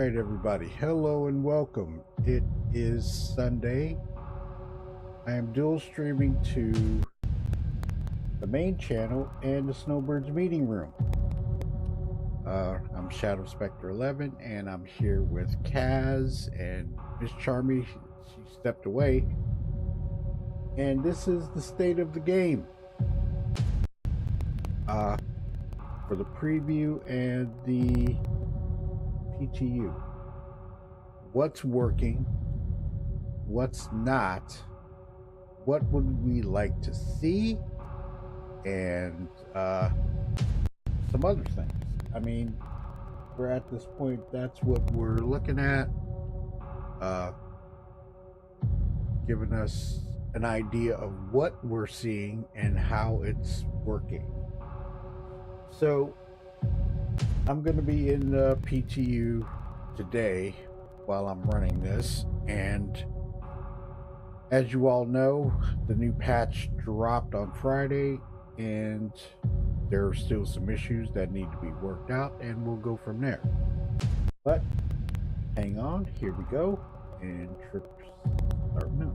right, everybody. Hello and welcome. It is Sunday. I am dual streaming to the main channel and the Snowbirds meeting room. I'm Shadow Spectre 11, and I'm here with Kaz and Miss Charmy. She stepped away, and this is the state of the game. For the preview and the PTU. What's working? What's not? What would we like to see? And some other things. I mean, we're at this point, that's what we're looking at. Giving us an idea of what we're seeing and how it's working. So I'm going to be in the PTU today while I'm running this, and as you all know, the new patch dropped on Friday, and there are still some issues that need to be worked out, and we'll go from there. But hang on, here we go, and trips start now.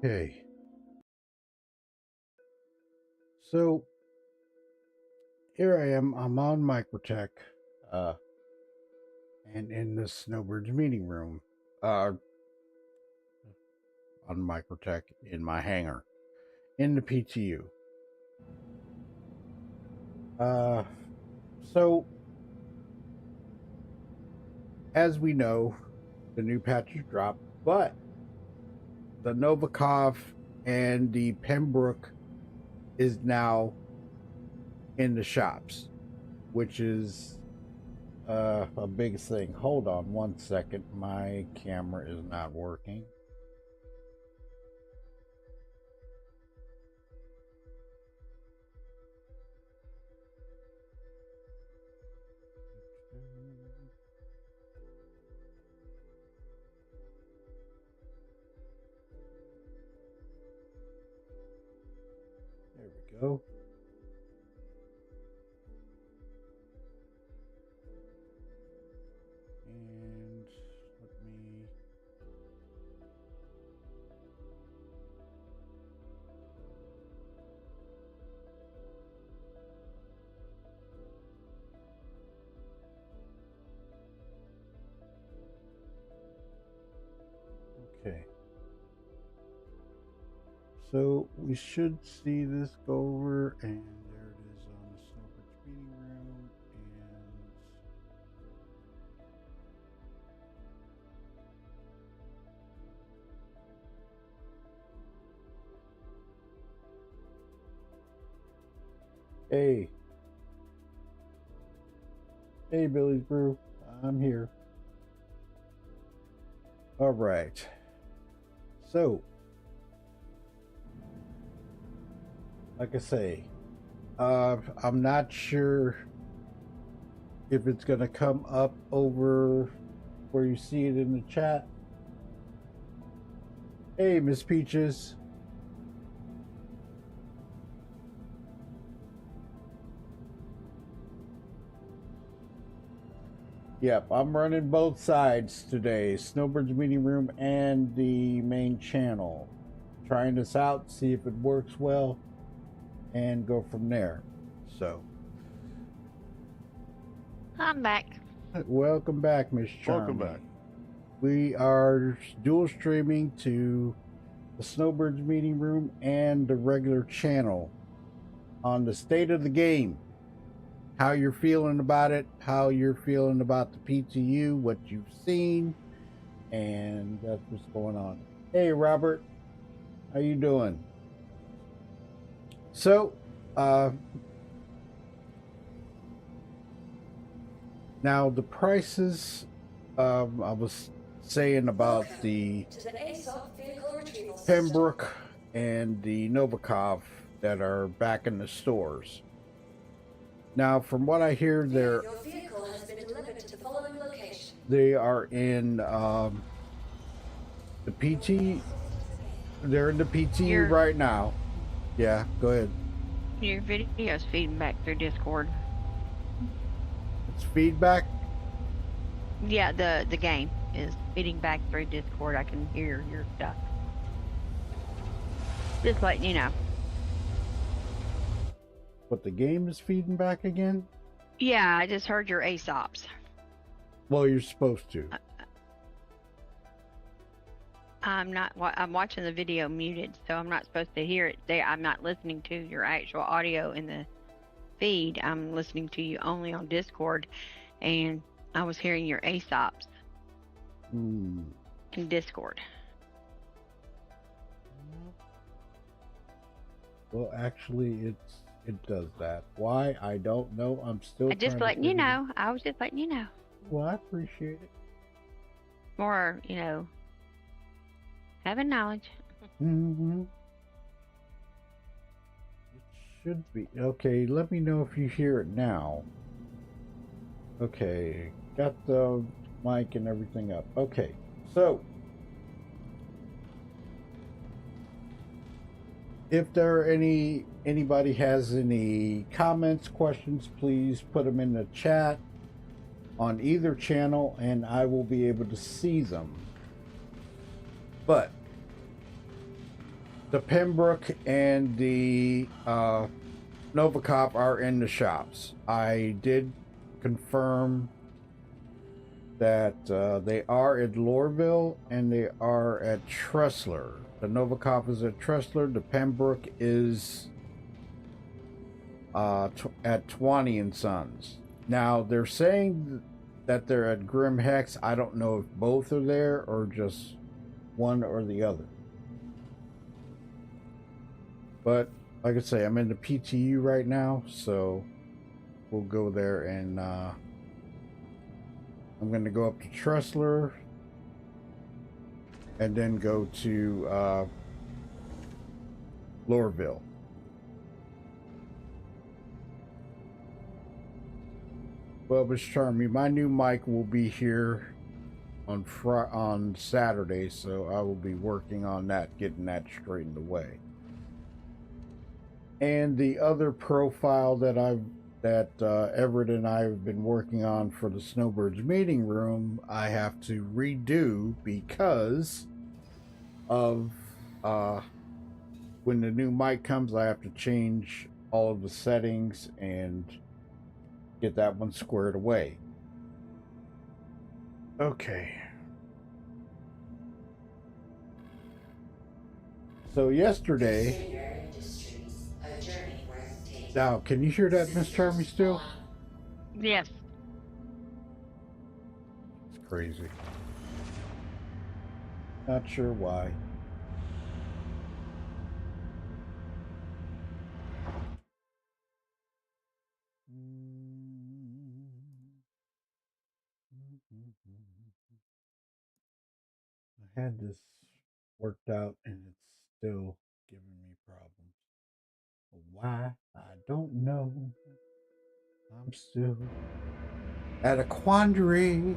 Okay, so here I am. I'm on Microtech, and in the Snowbirds meeting room, on Microtech in my hangar, in the PTU. So as we know, the new patches dropped, but the Novikov and the Pembroke is now in the shops, which is a big thing. Hold on one second. My camera is not working. There we go. And let me... Okay. So we should see this go over, and there it is on the Snowbirds meeting room, and hey Billy's Brew, I'm here. All right, so like I say, I'm not sure if it's gonna come up over where you see it in the chat. Hey, Miss Peaches. Yep, I'm running both sides today, Snowbirds meeting room and the main channel. Trying this out, see if it works well, and go from there. So I'm back. Welcome back, Miss Charmy. Welcome back. We are dual streaming to the Snowbirds meeting room and the regular channel on the state of the game. How you're feeling about it, how you're feeling about the PTU, what you've seen, and that's what's going on. Hey, Robert, how you doing? So, now the prices, I was saying about the Pembroke and the Novikov that are back in the stores. Now, from what I hear, Your vehicle has been delivered to the following location. they are in the PT. They're in the PT right now. Yeah, go ahead. Your video's feeding back through Discord. It's feedback? Yeah, the game is feeding back through Discord. I can hear your stuff. Just letting you know. What, the game is feeding back again? Yeah, I just heard your ASOPs. Well, you're supposed to. I'm watching the video muted, so I'm not supposed to hear it. I'm not listening to your actual audio in the feed. I'm listening to you only on Discord, and I was hearing your ASOPs in Discord. Well, actually, it does that. Why? I don't know. I'm still. I just letting you know. I was just letting you know. Well, I appreciate it. More, having knowledge. It should be okay. Let me know if you hear it now. Okay, got the mic and everything up. Okay, so if there are anybody has any comments, questions, please put them in the chat on either channel, and I will be able to see them. But the Pembroke and the Novikov are in the shops. I did confirm that they are at Lorville and they are at Tressler. The Novikov is at Tressler. The Pembroke is at 20 and Sons. Now they're saying that they're at Grim Hex. I don't know if both are there or just one or the other. But like I say, I'm in the PTU right now, so we'll go there, and I'm going to go up to Tressler and then go to Lorville. Well, Miss Charmy, my new mic will be here on Saturday, so I will be working on that, getting that straightened away. And the other profile that Everett and I have been working on for the Snowbirds meeting room, I have to redo because of when the new mic comes, I have to change all of the settings and get that one squared away. Okay. So yesterday, now can you hear that, Miss Charmy, still? Yes. It's crazy. Not sure why. I had this worked out and it's still giving me problems. Why? I don't know. I'm still at a quandary.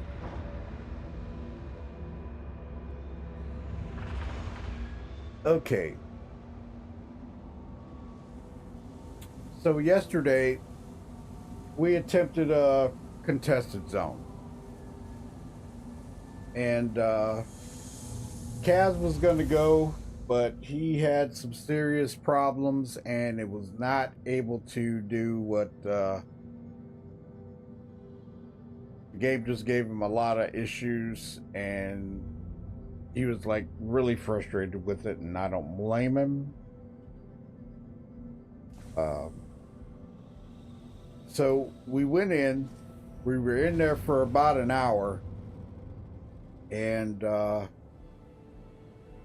Okay. So yesterday we attempted a contested zone. And Kaz was going to go, but he had some serious problems and it was not able to do what the game just gave him a lot of issues, and he was like really frustrated with it, and I don't blame him. So we went in, we were in there for about an hour, and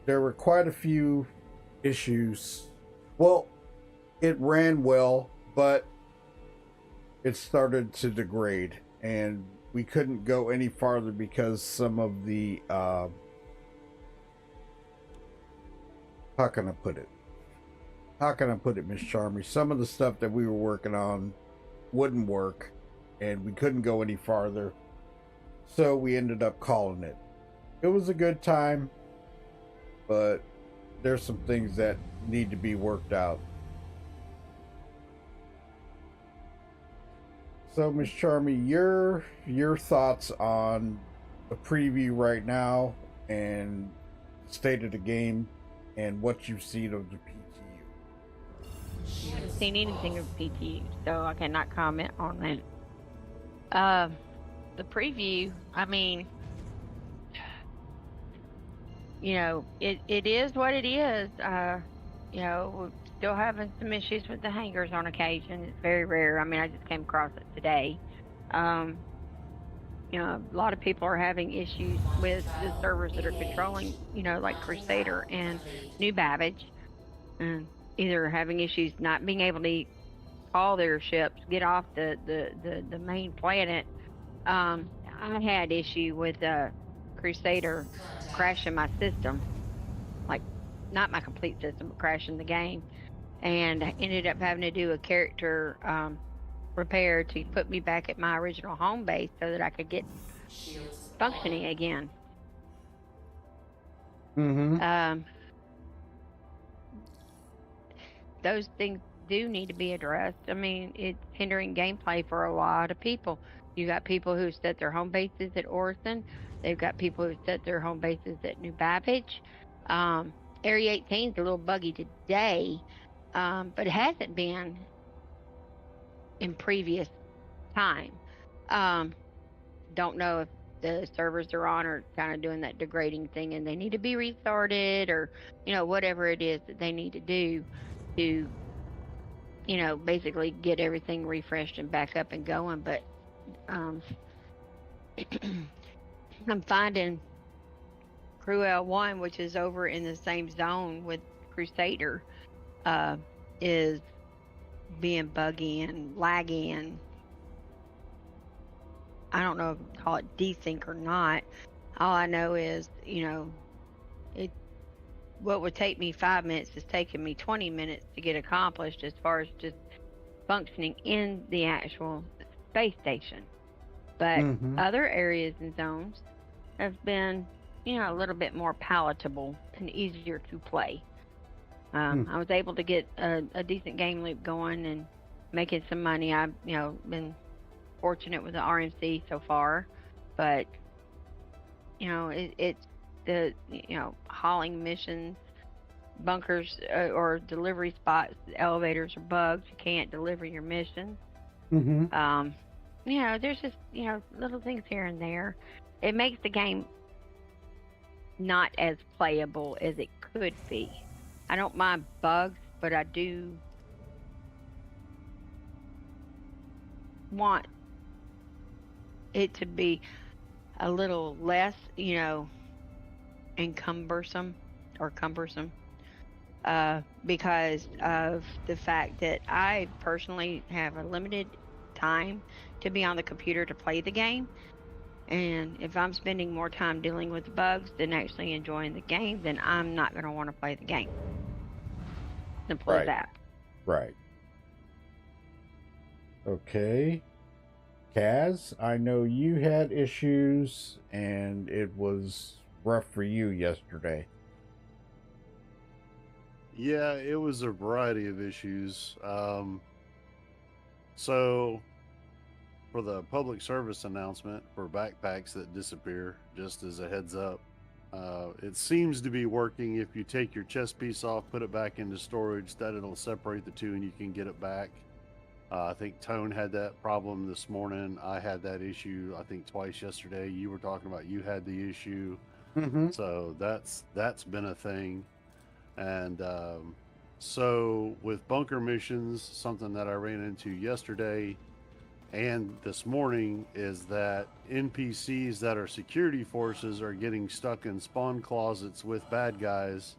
there were quite a few issues. Well, it ran well, but it started to degrade, and we couldn't go any farther because some of the how can I put it? How can I put it, Miss Charmy? Some of the stuff that we were working on wouldn't work, and we couldn't go any farther. So we ended up calling it. It was a good time, but there's some things that need to be worked out. So, Miss Charmy, your thoughts on the preview right now and state of the game and what you've seen of the PTU. I haven't seen anything of PTU, so I cannot comment on that. The preview, I mean, you know, it is what it is. You know, we're still having some issues with the hangers on occasion. It's very rare. I mean, I just came across it today. You know, a lot of people are having issues with the servers that are controlling, you know, like Crusader and New Babbage, and either having issues not being able to call their ships, get off the main planet. I had issue with Crusader crashing my system, like not my complete system, but crashing the game, and I ended up having to do a character repair to put me back at my original home base so that I could get functioning again. Those things do need to be addressed. I mean, it's hindering gameplay for a lot of people. You got people who set their home bases at Orison. They've got people who set their home bases at New Babbage. Area 18 is a little buggy today, but it hasn't been in previous time. Don't know if the servers are on or kind of doing that degrading thing and they need to be restarted, or, you know, whatever it is that they need to do to, you know, basically get everything refreshed and back up and going. But I'm finding Cruel 1, which is over in the same zone with Crusader, is being buggy and laggy, and I don't know if you call it desync or not. All I know is, you know, what would take me 5 minutes is taking me 20 minutes to get accomplished as far as just functioning in the actual space station. But other areas and zones have been, you know, a little bit more palatable and easier to play. I was able to get a decent game loop going and making some money. I've, you know, been fortunate with the RMC so far, but, you know, it's the, you know, hauling missions, bunkers, or delivery spots, elevators are bugged. You can't deliver your missions. You know, there's just, you know, little things here and there. It makes the game not as playable as it could be. I don't mind bugs, but I do want it to be a little less, you know, cumbersome, because of the fact that I personally have a limited time to be on the computer to play the game. And if I'm spending more time dealing with bugs than actually enjoying the game, then I'm not going to want to play the game. Simple as that. Right. Okay. Kaz, I know you had issues and it was rough for you yesterday. Yeah, it was a variety of issues. So for the public service announcement for backpacks that disappear, just as a heads up, it seems to be working. If you take your chest piece off, put it back into storage, that it'll separate the two and you can get it back. I think Tone had that problem this morning. I had that issue, I think, twice yesterday. You were talking about you had the issue. So that's been a thing. And so with bunker missions, something that I ran into yesterday, and this morning is that NPCs that are security forces are getting stuck in spawn closets with bad guys,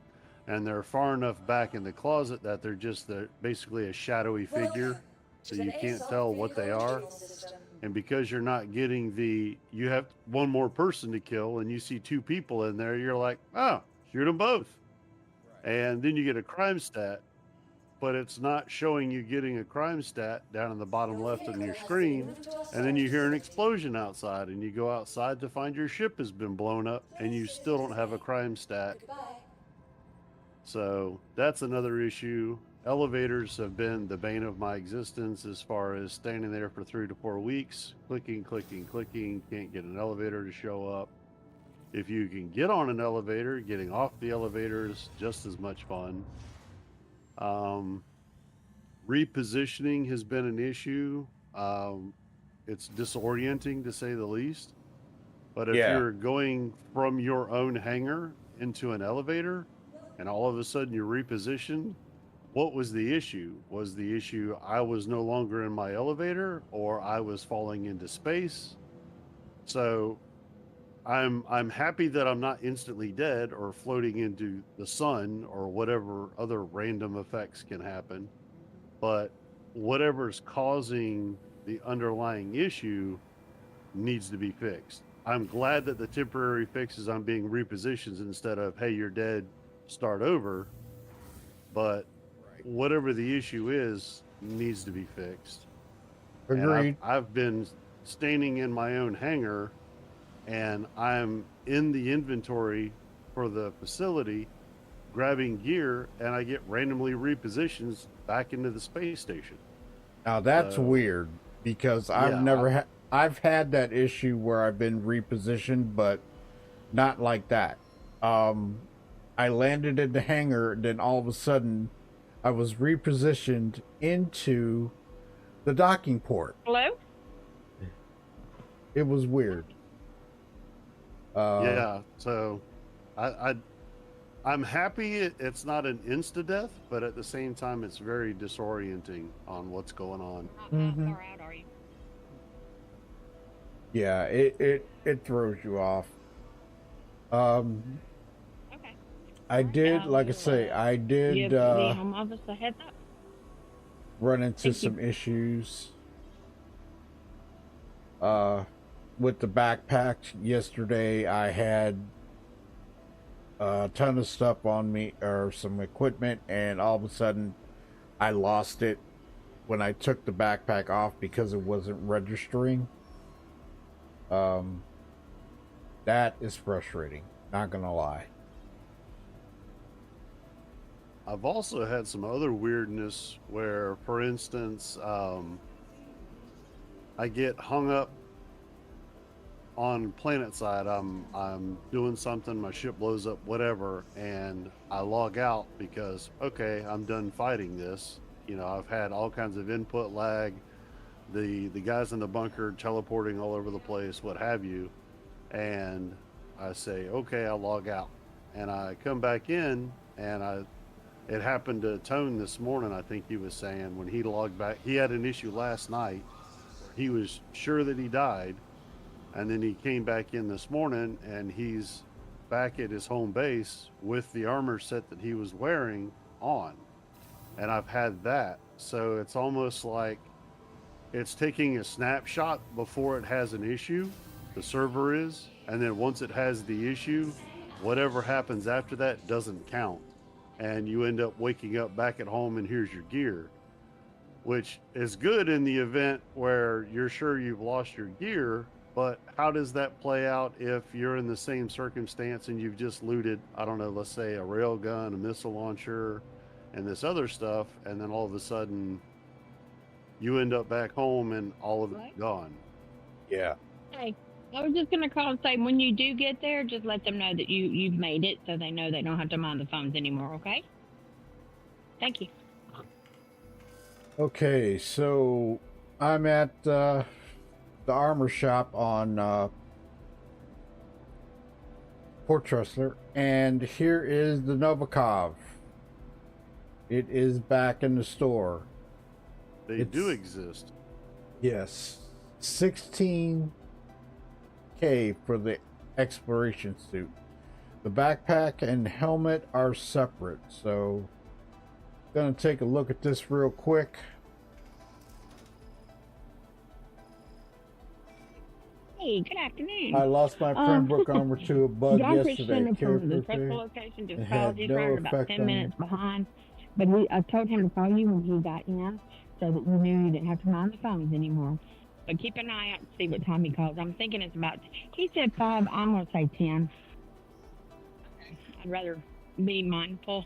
and they're far enough back in the closet that they're basically a shadowy figure, so you can't tell what they are. And because you're not getting you have one more person to kill, and you see two people in there, you're like, oh, shoot them both. And then you get a crime stat, but it's not showing you getting a crime stat down in the bottom left on your screen. And then you hear an explosion outside, and you go outside to find your ship has been blown up, and you still don't have a crime stat. So that's another issue. Elevators have been the bane of my existence as far as standing there for 3 to 4 weeks, clicking, can't get an elevator to show up. If you can get on an elevator, getting off the elevator is just as much fun. Repositioning has been an issue. It's disorienting to say the least. But if you're going from your own hangar into an elevator and all of a sudden you're repositioned, what was the issue? Was the issue I was no longer in my elevator, or I was falling into space? So I'm happy that I'm not instantly dead or floating into the sun or whatever other random effects can happen. But whatever's causing the underlying issue needs to be fixed. I'm glad that the temporary fix is I'm being repositioned instead of, hey, you're dead, start over. But whatever the issue is needs to be fixed. Agreed. I've been standing in my own hangar, and I'm in the inventory for the facility grabbing gear, and I get randomly repositioned back into the space station. Now that's weird, because I've had that issue where I've been repositioned, but not like that. I landed in the hangar, then all of a sudden I was repositioned into the docking port. Hello? It was weird. Yeah, so I'm happy it's not an insta-death, but at the same time it's very disorienting on what's going on. How far out are you? Yeah, it throws you off. Okay. I did, like I say, I did Give the home office a heads up. run into some issues with the backpack. Yesterday I had a ton of stuff on me, or some equipment, and all of a sudden I lost it when I took the backpack off because it wasn't registering. That is frustrating, not gonna lie. I've also had some other weirdness where, for instance, I get hung up on planet side. I'm doing something, my ship blows up, whatever, and I log out because, okay, I'm done fighting this. You know, I've had all kinds of input lag, the guys in the bunker teleporting all over the place, what have you, and I say, okay, I'll log out, and I come back in, and it happened to Tone this morning. I think he was saying when he logged back, he had an issue last night. He was sure that he died, and then he came back in this morning, and he's back at his home base with the armor set that he was wearing on. And I've had that. So it's almost like it's taking a snapshot before it has an issue, the server is, and then once it has the issue, whatever happens after that doesn't count. And you end up waking up back at home and here's your gear, which is good in the event where you're sure you've lost your gear. But how does that play out if you're in the same circumstance and you've just looted, I don't know, let's say a railgun, a missile launcher, and this other stuff, and then all of a sudden you end up back home and all of it's gone? Yeah. Hey, I was just gonna call and say, when you do get there, just let them know that you've made it, so they know they don't have to mind the phones anymore. Okay? Thank you. Okay, so I'm at the armor shop on Port Tressler, and here is the Novikov. It is back in the store. They do exist. Yes. $16K for the exploration suit. The backpack and helmet are separate, so gonna take a look at this real quick. Hey, good afternoon. I lost my Pembroke armor to a bug John yesterday. Christian Care from the for Tesla location just It called. had He's no running about effect 10 on minutes behind, but I told him to call you when he got in so that you knew you didn't have to mind the phones anymore. But keep an eye out to see what time he calls. I'm thinking it's about, he said 5, I'm going to say 10. I'd rather be mindful.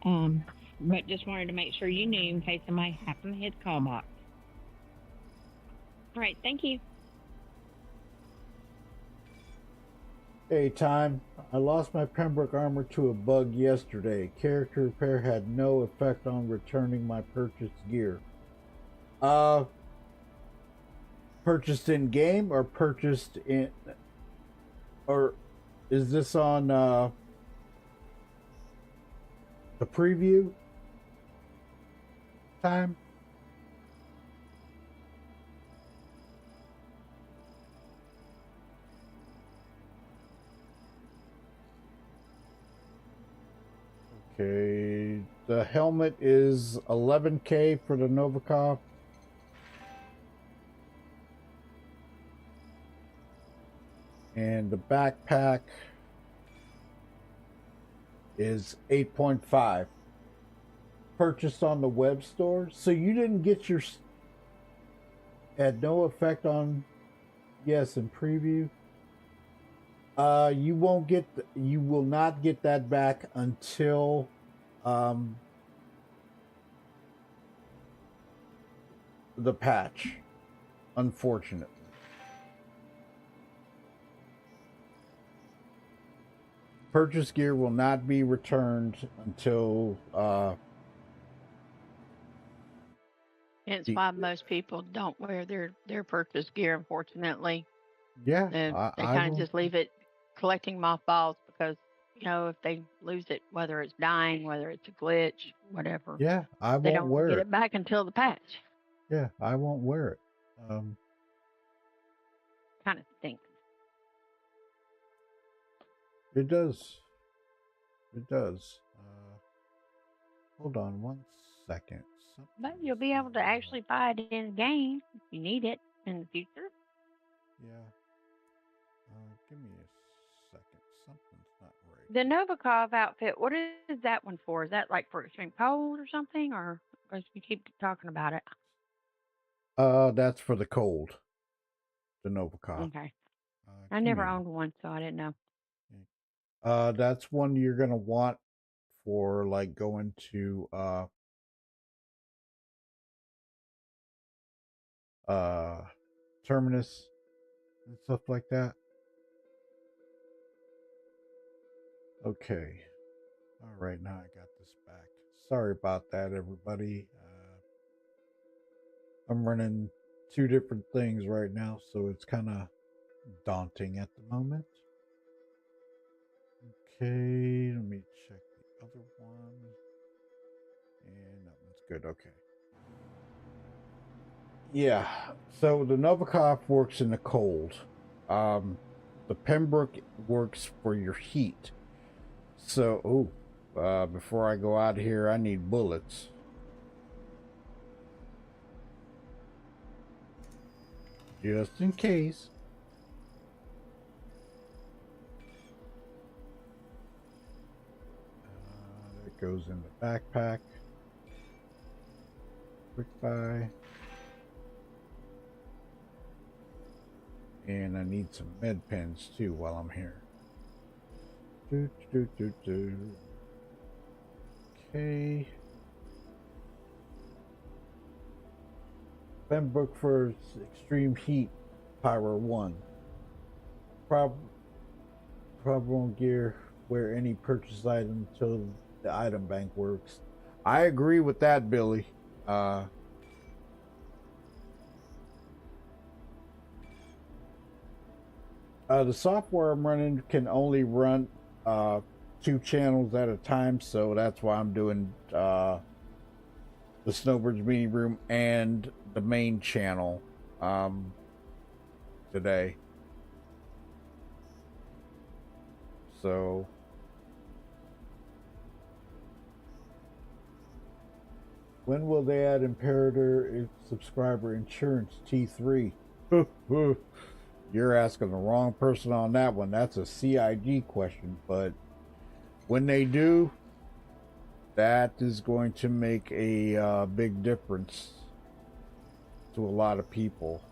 But just wanted to make sure you knew in case somebody happened to hit the call box. All right, thank you. Hey, time. I lost my Pembroke armor to a bug yesterday. Character repair had no effect on returning my purchased gear. Purchased in game or purchased in, or is this on the preview time? Okay, the helmet is $11K for the Novikov. And the backpack is 8.5. Purchased on the web store. So you didn't get your, had no effect on, yes, in preview. You won't get, you will not get that back until the patch, unfortunately. Purchase gear will not be returned until Hence why most people don't wear their purchase gear, unfortunately. yeah, They kind of just leave it collecting mothballs because, you know, if they lose it, whether it's dying, whether it's a glitch, whatever, yeah, I they won't don't wear get it. it back until the patch. Yeah, I won't wear it. Kind of stinks. It does. It does. Hold on one second. But you'll be able to actually buy it in a game if you need it in the future. Yeah. Give me a second. Something's not right. The Novikov outfit, what is that one for? Is that like for extreme cold or something? Or because you keep talking about it? That's for the cold. The Novikov. Okay. I never owned one, so I didn't know. That's one you're gonna want for like going to Terminus and stuff like that. Okay. All right, now I got this back. Sorry about that, everybody. I'm running two different things right now, so it's kind of daunting at the moment. Okay, let me check the other one. And that one's good. Okay. Yeah, so the Novikov works in the cold. The Pembroke works for your heat. So, before I go out here, I need bullets. Just in case. That goes in the backpack. Quick buy. And I need some med pens too while I'm here. Okay. Pembroke for extreme heat, Pyro 1. Problem gear, wear any purchase item until the item bank works. I agree with that, Billy. The software I'm running can only run 2 channels at a time, so that's why I'm doing the Snowbirds meeting room and the main channel today. So when will they add Imperator subscriber insurance T3? You're asking the wrong person on that one. That's a CIG question, but when they do, that is going to make a big difference to a lot of people.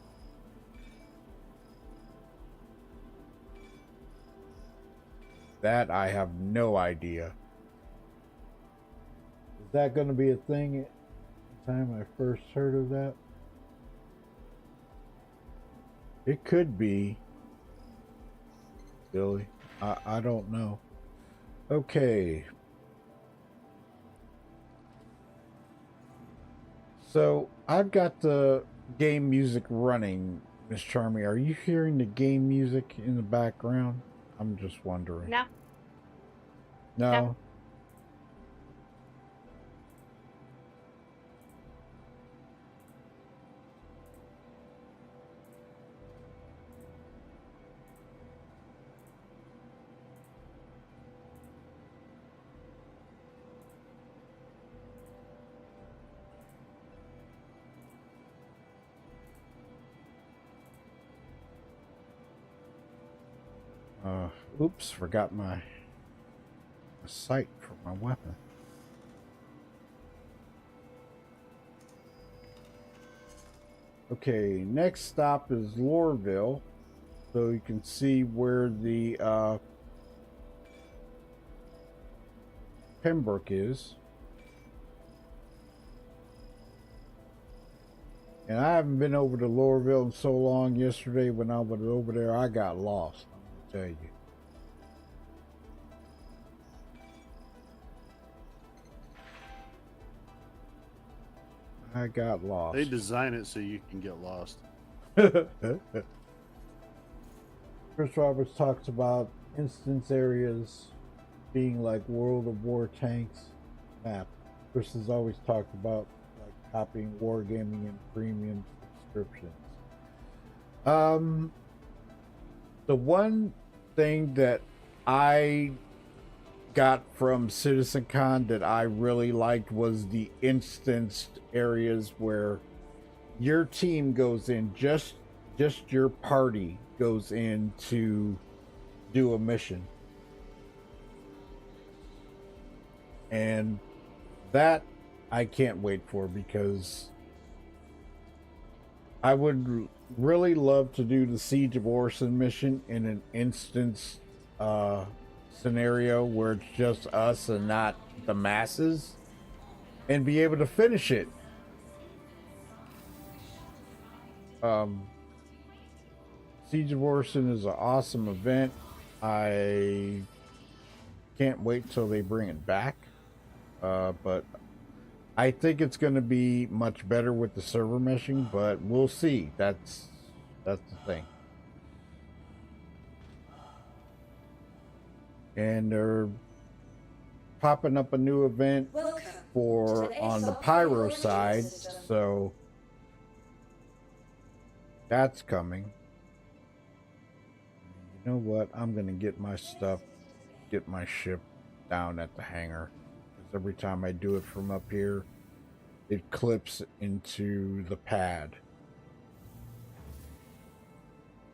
That I have no idea. Is that going to be a thing at the time I first heard of that? It could be. Billy, I don't know. Okay. So I've got the game music running, Miss Charmy. Are you hearing the game music in the background? I'm just wondering. No. No. Oops, forgot my sight for my weapon. Okay, next stop is Lorville, so you can see where the Pembroke is. And I haven't been over to Lorville in so long. Yesterday when I was over there, I got lost, I'm gonna tell you. I got lost. They design it so you can get lost. Chris Roberts talks about instance areas being like World of War tanks map. Chris has always talked about like copying wargaming and premium subscriptions. The one thing that I got from CitizenCon that I really liked was the instanced areas where your team goes in, just your party goes in to do a mission. And that I can't wait for, because I would really love to do the Siege of Orson mission in an instance scenario where it's just us and not the masses, and be able to finish it. Siege of Orson is an awesome event. I can't wait till they bring it back, but I think it's going to be much better with the server meshing, but we'll see. That's the thing. And they're popping up a new event for on the Pyro side, so that's coming. You know what? I'm gonna get my stuff, get my ship down at the hangar, because every time I do it from up here, it clips into the pad.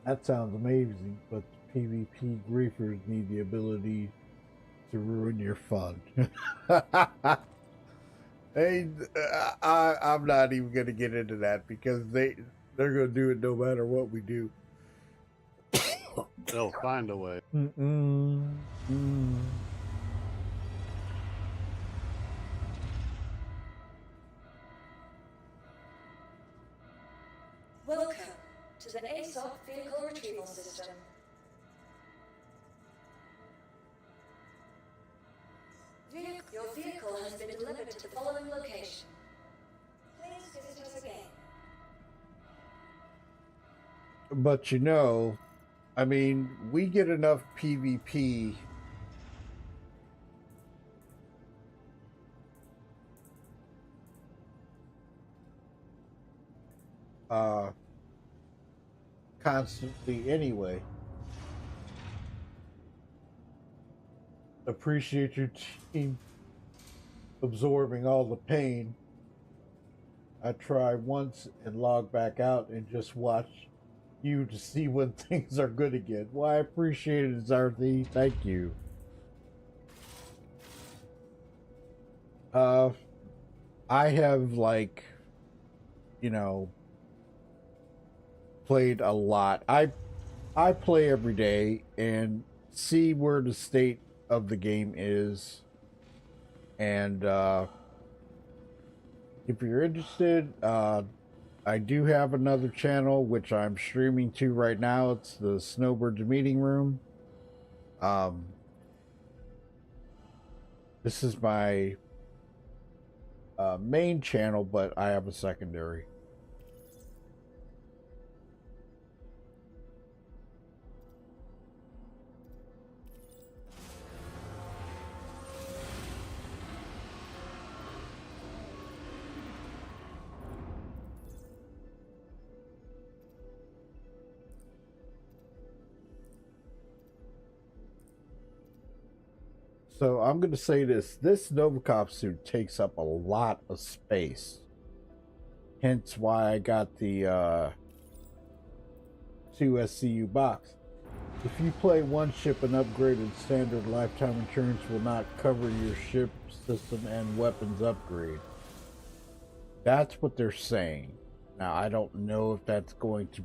That sounds amazing, but PvP griefers need the ability to ruin your fun. Hey, I'm not even gonna get into that, because they're gonna do it no matter what we do. They'll find a way. Welcome to the ASOC Vehicle Retrieval System. Your vehicle has been delivered to the following location. Please visit us again. But you know, I mean, we get enough PvP constantly anyway. Appreciate your team absorbing all the pain. I try once and log back out and just watch you to see when things are good again. Well, I appreciate it, Zarthi. Thank you. I have, like, you know, played a lot. I play every day and see where the state of the game is. And if you're interested, I do have another channel which I'm streaming to right now. It's the Snowbirds meeting room. This is my main channel, but I have a secondary. So I'm going to say this. This Novacop suit takes up a lot of space. Hence why I got the 2 SCU box. If you play one ship and upgraded, standard lifetime insurance will not cover your ship, system, and weapons upgrade. That's what they're saying. Now, I don't know if that's going to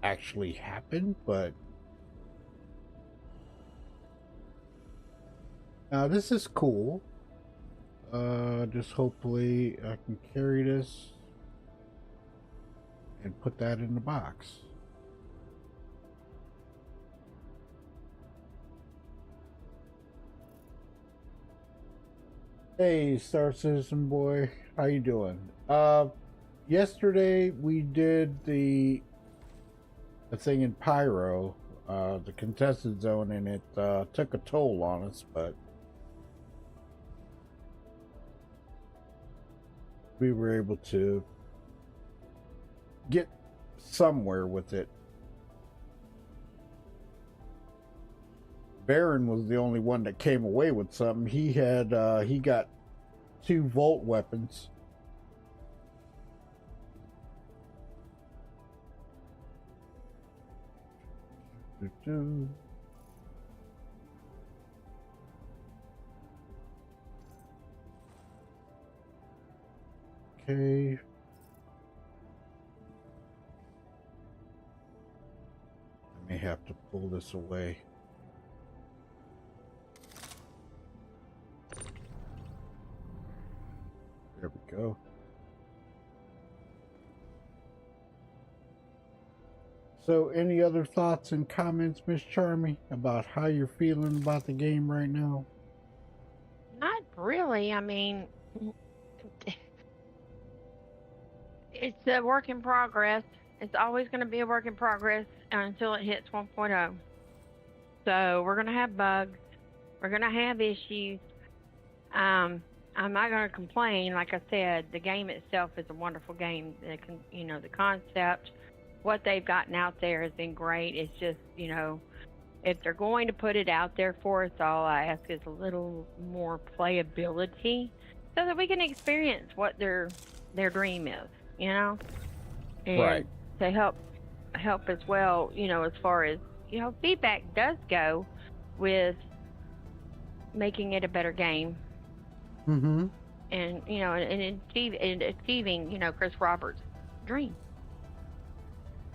actually happen, but... Now this is cool. Just hopefully I can carry this and put that in the box. Hey, Star Citizen Boy, how you doing? Yesterday we did the thing in Pyro, the contested zone, and it took a toll on us, but we were able to get somewhere with it. Baron was the only one that came away with something. He had he got 2 Volt weapons. Okay. I may have to pull this away. There we go. So, any other thoughts and comments, Miss Charmy, about how you're feeling about the game right now? Not really. I mean, it's a work in progress. It's always going to be a work in progress until it hits 1.0. So we're going to have bugs. We're going to have issues. I'm not going to complain. Like I said, the game itself is a wonderful game. The concept, what they've gotten out there has been great. It's just, if they're going to put it out there for us, all I ask is a little more playability so that we can experience what their dream is, and right. to help as well, as far as, feedback does go with making it a better game. Mm-hmm. And, and achieving, Chris Roberts' dream.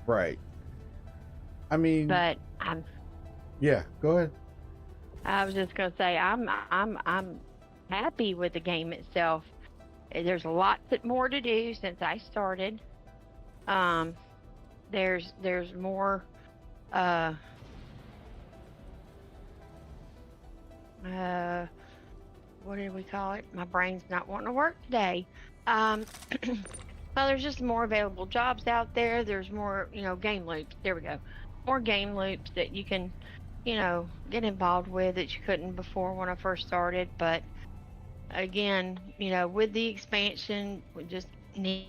Right. I mean, but yeah, go ahead. I was just going to say, I'm happy with the game itself. There's lots more to do since I started. There's more, what did we call it? My brain's not wanting to work today. Well, there's just more available jobs out there. There's more, game loops. There we go. More game loops that you can, get involved with that you couldn't before when I first started. But again, with the expansion, we just need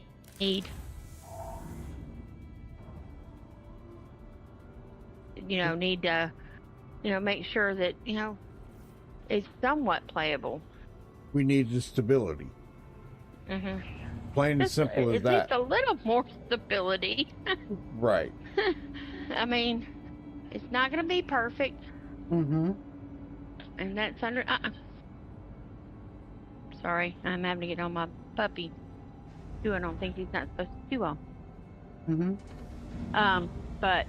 need to, make sure that, it's somewhat playable. We need the stability. Mm-hmm. Plain and simple as At that. least a little more stability. Right. I mean, it's not going to be perfect. Mm-hmm. And that's under. Sorry, I'm having to get on my puppy. Chewing on things he's not supposed to chew on. Mm-hmm. But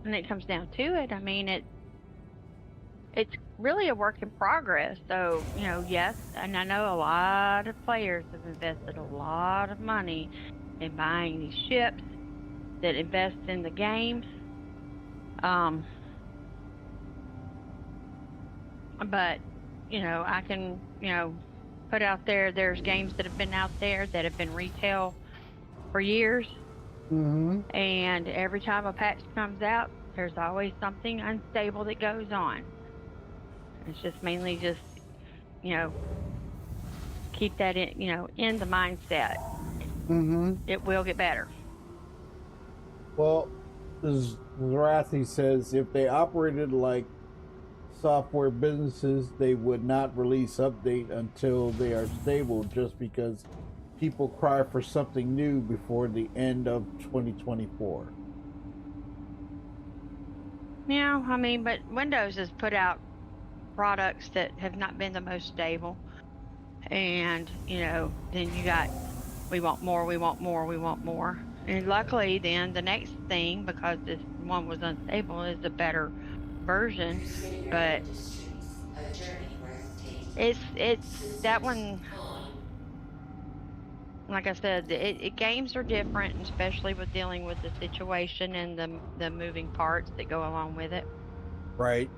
when it comes down to it, I mean, it's really a work in progress. So, yes, and I know a lot of players have invested a lot of money in buying these ships that invest in the game. But, I can, put out there's games that have been out there that have been retail for years. Mm-hmm. And every time a patch comes out, there's always something unstable that goes on. It's just mainly just, keep that in the mindset. Mm-hmm. It will get better. Well, Zarathi says if they operated like software businesses, they would not release update until they are stable, just because people cry for something new before the end of 2024. Yeah, I mean, but Windows has put out products that have not been the most stable. And, then you got, we want more, we want more, we want more. And luckily then the next thing, because this one was unstable, is a better version. But it's that one, like I said, games are different, and especially with dealing with the situation and the moving parts that go along with it. Right.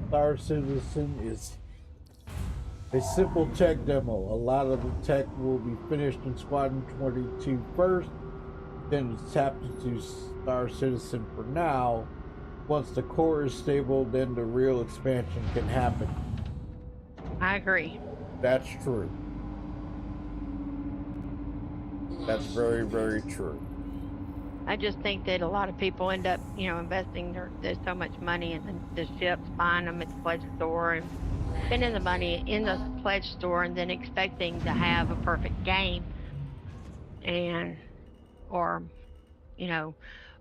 Star Citizen is a simple tech demo. A lot of the tech will be finished in Squadron 22 first, then it's tapped into Star Citizen for now. Once the core is stable, then the real expansion can happen. I agree. That's true. That's very, very true. I just think that a lot of people end up, investing there's so much money in the ships, buying them at the pledge store and spending the money in the pledge store, and then expecting to have a perfect game. Or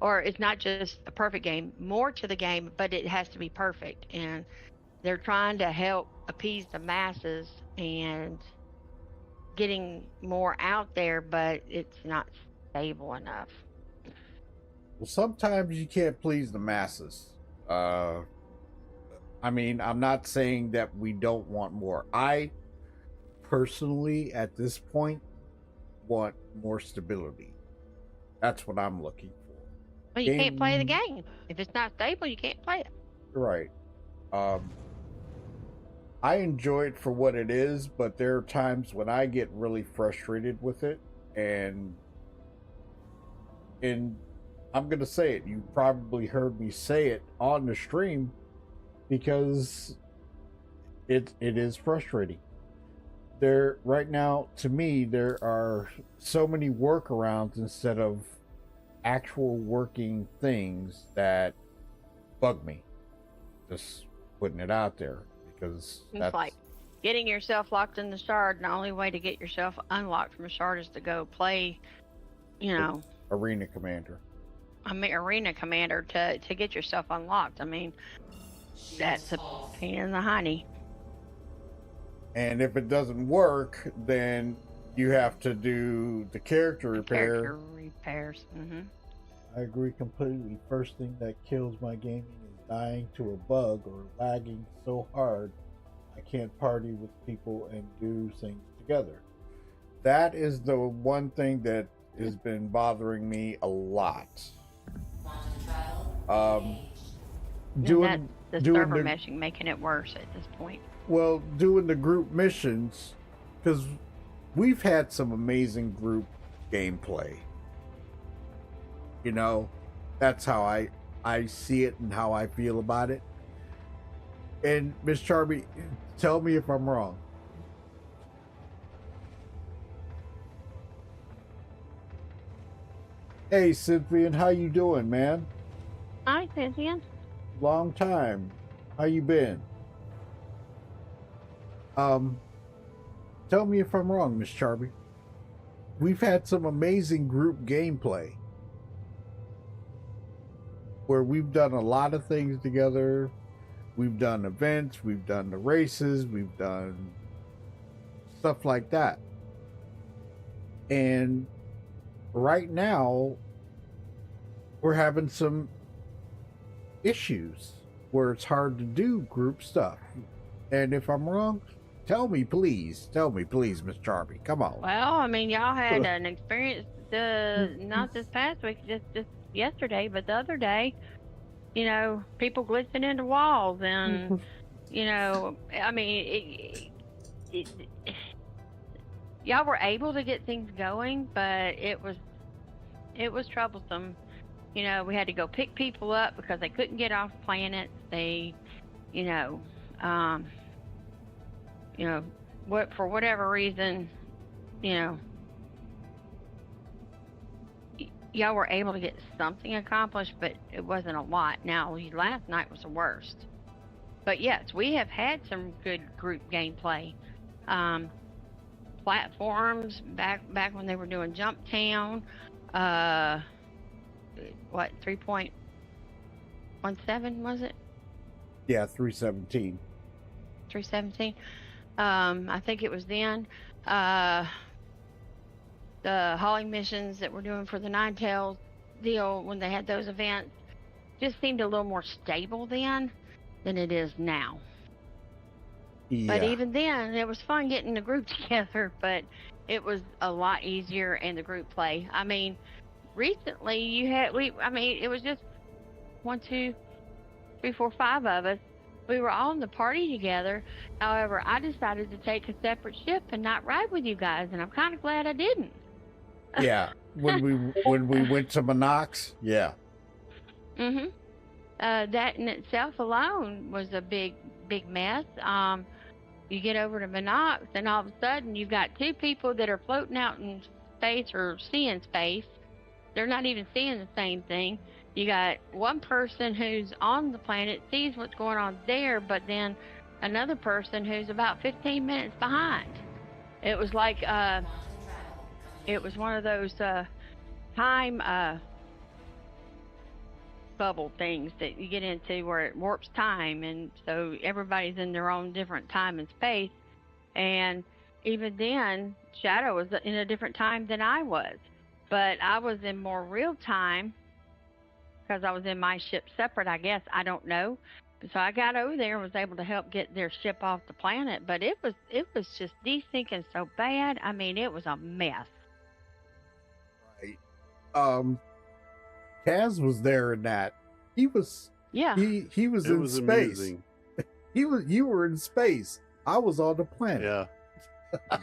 it's not just a perfect game, more to the game, but it has to be perfect. And they're trying to help appease the masses and getting more out there, but it's not stable enough. Well, sometimes you can't please the masses. I mean, I'm not saying that we don't want more. I personally, at this point, want more stability. That's what I'm looking for. Well, you can't play the game. If it's not stable, you can't play it. Right. I enjoy it for what it is, but there are times when I get really frustrated with it, and I'm gonna say it. You probably heard me say it on the stream, because it is frustrating. There right now, to me, there are so many workarounds instead of actual working things that bug me. Just putting it out there, because it's like getting yourself locked in the shard, and the only way to get yourself unlocked from a shard is to go play, Arena Commander. Arena Commander to get yourself unlocked. I mean, that's a pain in the hiney. And if it doesn't work, then you have to do the character repair. Character repairs. Mm-hmm. I agree completely. First thing that kills my gaming is dying to a bug or lagging so hard I can't party with people and do things together. That is the one thing that has been bothering me a lot. Doing the server meshing making it worse at this point. Well, doing the group missions, because we've had some amazing group gameplay. That's how I see it and how I feel about it. And Miss Charby, tell me if I'm wrong. Hey, Cynthian, how you doing, man? Hi, Cynthia. Long time. How you been? Um, tell me if I'm wrong, Miss Charby. We've had some amazing group gameplay where we've done a lot of things together. We've done events, we've done the races, we've done stuff like that. And right now, we're having some issues where it's hard to do group stuff. And if I'm wrong, tell me, please. Tell me, please, Miss Charby. Come on. Well, I mean, y'all had an experience not this past week, just yesterday, but the other day. You know, people glitching into walls, and you know, I mean, y'all were able to get things going, but it was troublesome. You know, we had to go pick people up because they couldn't get off planets. They, you know, what for whatever reason, you know, y'all were able to get something accomplished, but it wasn't a lot. Now, last night was the worst. But yes, we have had some good group gameplay. Platforms back when they were doing Jump Town. What, 3.17 was it? Yeah, 317. 317. I think it was then. The hauling missions that we're doing for the Nine Tails deal, when they had those events, just seemed a little more stable then than it is now. Yeah. But even then, it was fun getting the group together, but it was a lot easier in the group play. I mean, recently it was just 1, 2, 3, 4, 5 of us. We were all in the party together. However, I decided to take a separate ship and not ride with you guys, and I'm kind of glad I didn't. Yeah, when we went to Monox, yeah. That in itself alone was a big mess. You get over to Monox, and all of a sudden you've got 2 people that are floating out in space or seeing space. They're not even seeing the same thing. You got one person who's on the planet, sees what's going on there, but then another person who's about 15 minutes behind. It was like it was one of those time bubble things that you get into where it warps time, and so everybody's in their own different time and space. And even then, Shadow was in a different time than I was, but I was in more real time because I was in my ship separate, I guess. I don't know. So I got over there and was able to help get their ship off the planet, but it was just desyncing so bad. I mean, it was a mess. Right. Kaz was there in that. He was. Yeah. He was in space. Amazing. You were in space. I was on the planet. Yeah.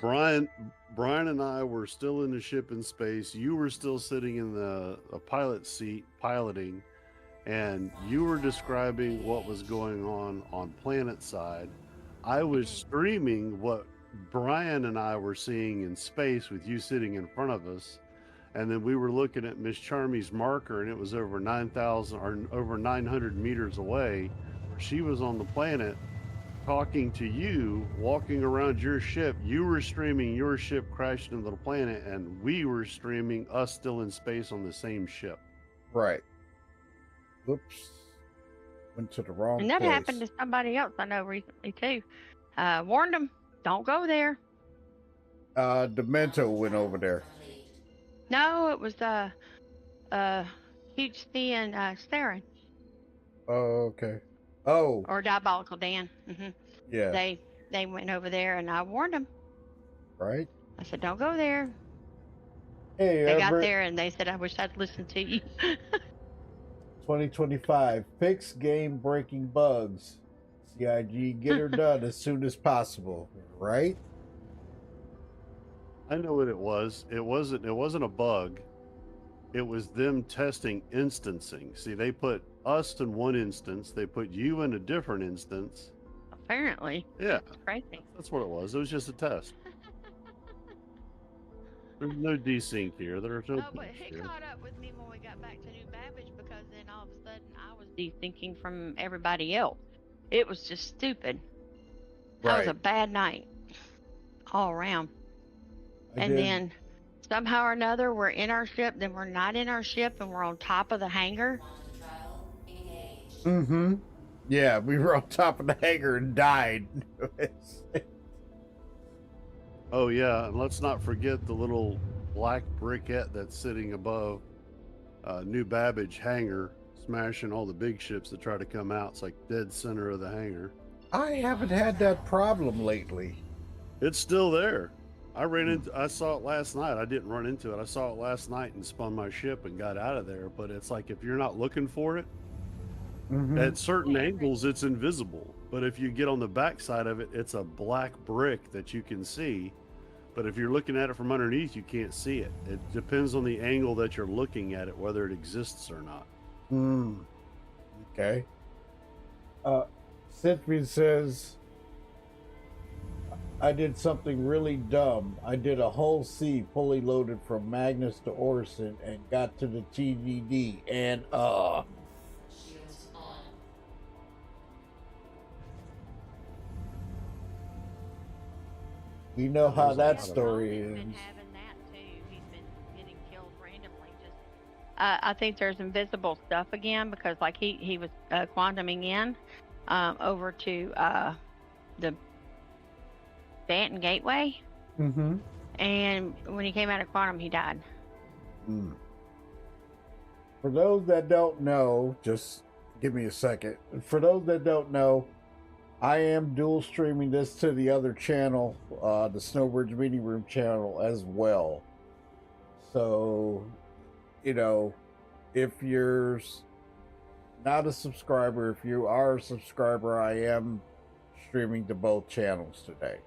Brian and I were still in the ship in space. You were still sitting in the pilot seat piloting, and you were describing what was going on planet side. I was streaming what Brian and I were seeing in space with you sitting in front of us. And then we were looking at Miss Charmy's marker, and it was over 9,000 or over 900 meters away. She was on the planet talking to you, walking around your ship. You were streaming your ship crashing into the planet, and we were streaming us still in space on the same ship. Right. Oops. Went to the wrong And that place. happened to somebody else I know recently too. Warned them, don't go there. Demento went over there. No, it was Huge C and Saren. Oh, okay. Oh. Or Diabolical Dan. Yeah. They went over there, and I warned them. Right. I said, don't go there. Hey, They got there, and they said, I wish I'd listened to you. 2025. Fix game-breaking bugs. CIG, get her done as soon as possible. Right? I know what it was. It wasn't a bug. It was them testing instancing. See, they put us in one instance, they put you in a different instance, Apparently. Yeah, It's crazy. that's what it was. It was just a test. There's no desync here. There's no Oh, but pinch he here. caught up with me when we got back to New Babbage because then all of a sudden I was desyncing from everybody else. It was just stupid. That was a Right. bad night all around. I And did. then somehow or another we're in our ship, then we're not in our ship, and we're on top of the hangar. Quantum trial engaged. Mm-hmm. Yeah, we were on top of the hangar and died. Oh yeah, and let's not forget the little black briquette that's sitting above New Babbage hangar, smashing all the big ships that try to come out. It's like dead center of the hangar. I haven't had that problem lately. It's still there. I saw it last night. I didn't run into it. I saw it last night and spun my ship and got out of there. But it's like if you're not looking for it, Mhm. at certain angles it's invisible. But if you get on the back side of it, it's a black brick that you can see. But if you're looking at it from underneath, you can't see it. It depends on the angle that you're looking at it, whether it exists or not. Okay. Cynthia says, I did something really dumb. I did a whole C fully loaded from Magnus to Orson and got to the TDD and Shields on. we know how There's a that lot of- story He's is. been having that too. He's been getting killed randomly. Just, I think there's invisible stuff again because, like, he was quantuming in over to the Banton Gateway, Mm-hmm. and when he came out of quantum, he died. For those that don't know, just give me a second. For those that don't know, I am dual streaming this to the other channel, the Snowbirds Meeting Room channel as well. So, you know, if you're not a subscriber, if you are a subscriber, I am streaming to both channels today.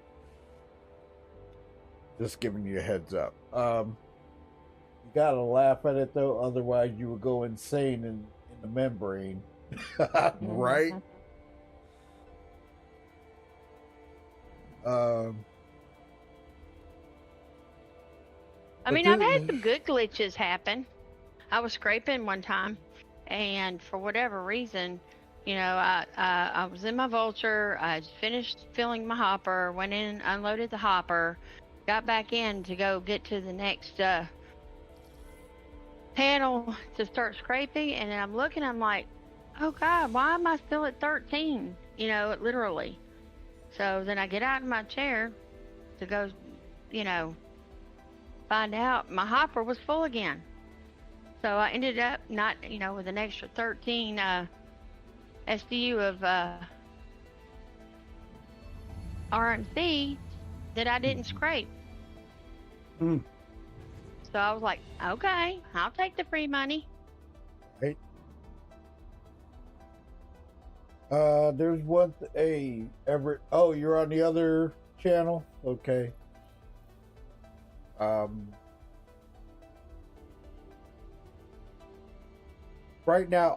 Just giving you a heads up. You gotta laugh at it though, otherwise you would go insane in the membrane. Right? I But mean, I've this- had some good glitches happen. I was scraping one time, and for whatever reason, you know, I was in my Vulture. I just finished filling my hopper, went in, unloaded the hopper, got back in to go get to the next panel to start scraping, and then I'm looking. I'm like, oh God, why am I still at 13? You know, literally. So then I get out of my chair to go, you know, find out my hopper was full again. So I ended up not, you know, with an extra 13 SDU of RMC that I didn't scrape. Mm. So I was like, okay, I'll take the free money. Right. There's one. Everett. Oh, you're on the other channel. Okay. Right now,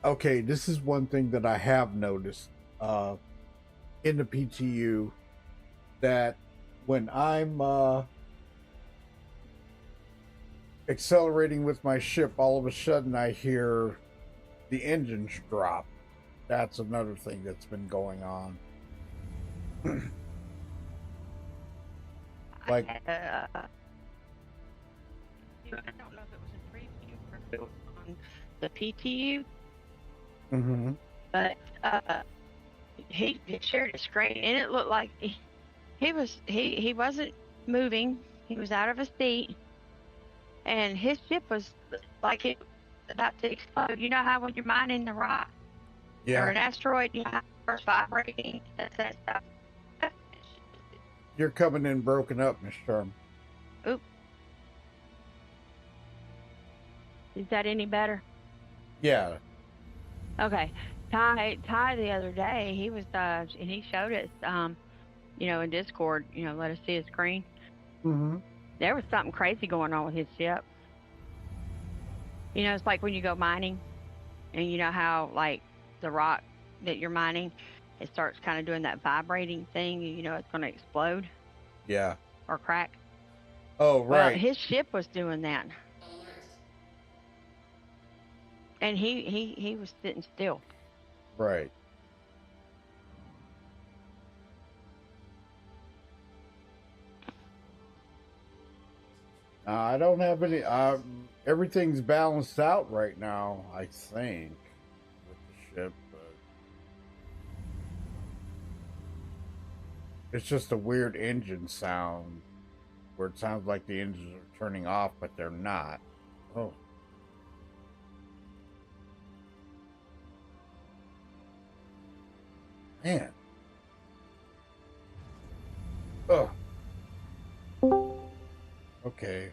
okay. This is one thing that I have noticed in the PTU, that when I'm accelerating with my ship, all of a sudden I hear the engines drop. That's another thing that's been going on. Like- I don't know if it was a preview or if it was on the PTU, Mm-hmm. but he shared a screen and it looked like he wasn't moving. He was out of his seat, and his ship was like it was about to explode. You know how when you're mining the rock or an asteroid, you have first vibrating, that stuff. You're coming in broken up, Miss Charm. Oop. Is that any better? Yeah. Okay. Ty the other day, he was and he showed us you know, in Discord, you know, let us see his screen. Mm-hmm. There was something crazy going on with his ship. You know, it's like when you go mining and you know how like the rock that you're mining, it starts kind of doing that vibrating thing. You know, it's going to explode Yeah. or crack. Oh, Well, right. his ship was doing that, and he was sitting still. Right. I don't have any. Everything's balanced out right now, I think, with the ship. But it's just a weird engine sound, where it sounds like the engines are turning off, but they're not. Oh. Man. Oh. Okay.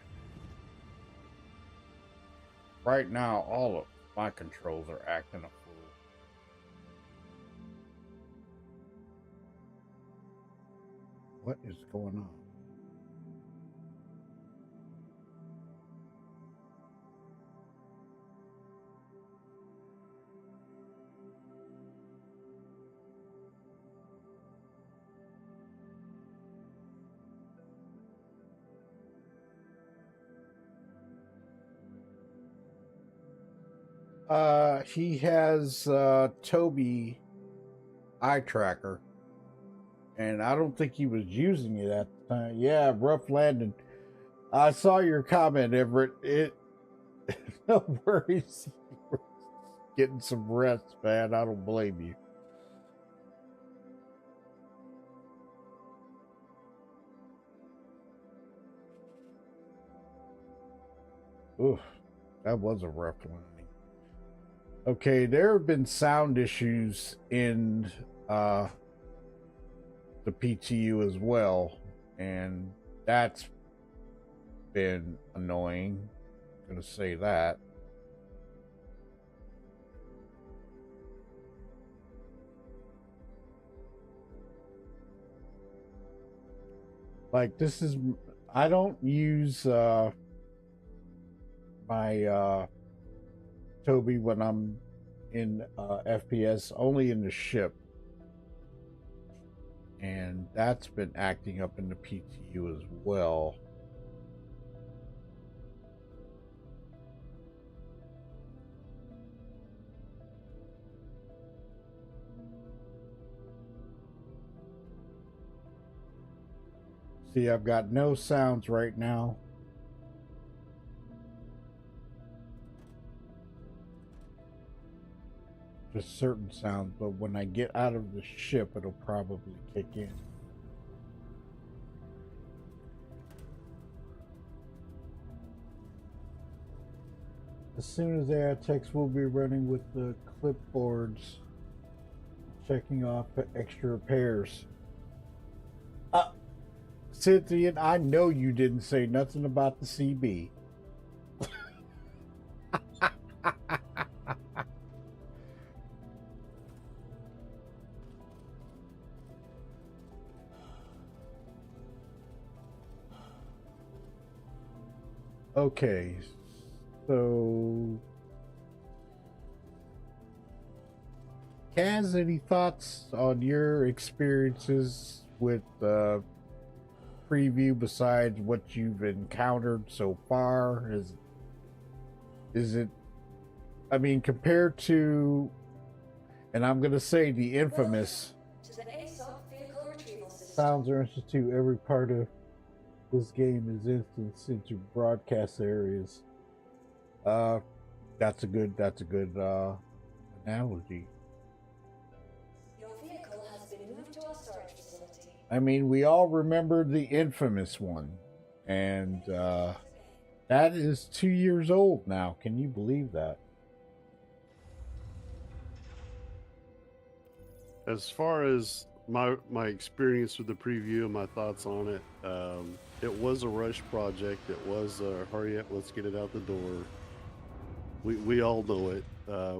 Right now, all of my controls are acting a fool. What is going on? He has Toby eye tracker, and I don't think he was using it at the time. Yeah, rough landing. I saw your comment, Everett. No worries. Getting some rest, man. I don't blame you. Oof, that was a rough landing. Okay, there have been sound issues in the PTU as well, and that's been annoying. I'm gonna say that. Like, this is, I don't use my Toby when I'm in FPS, only in the ship, and that's been acting up in the PTU as well. See, I've got no sounds right now. Just certain sounds, but when I get out of the ship, it'll probably kick in. As soon as they add text, we'll be running with the clipboards, checking off extra repairs. Cynthia, I know you didn't say nothing about the CB. Okay, so Kaz, any thoughts on your experiences with preview besides what you've encountered so far? Is it, I mean, compared to, and I'm gonna say the infamous Sounds Institute, every part of this game is instanced into broadcast areas. That's a good analogy. Your vehicle has been moved to our storage facility. I mean, we all remember the infamous one, and that is 2 years old now. Can you believe that? As far as my experience with the preview and my thoughts on it, it was a rush project. It was a hurry up, let's get it out the door. We all know it.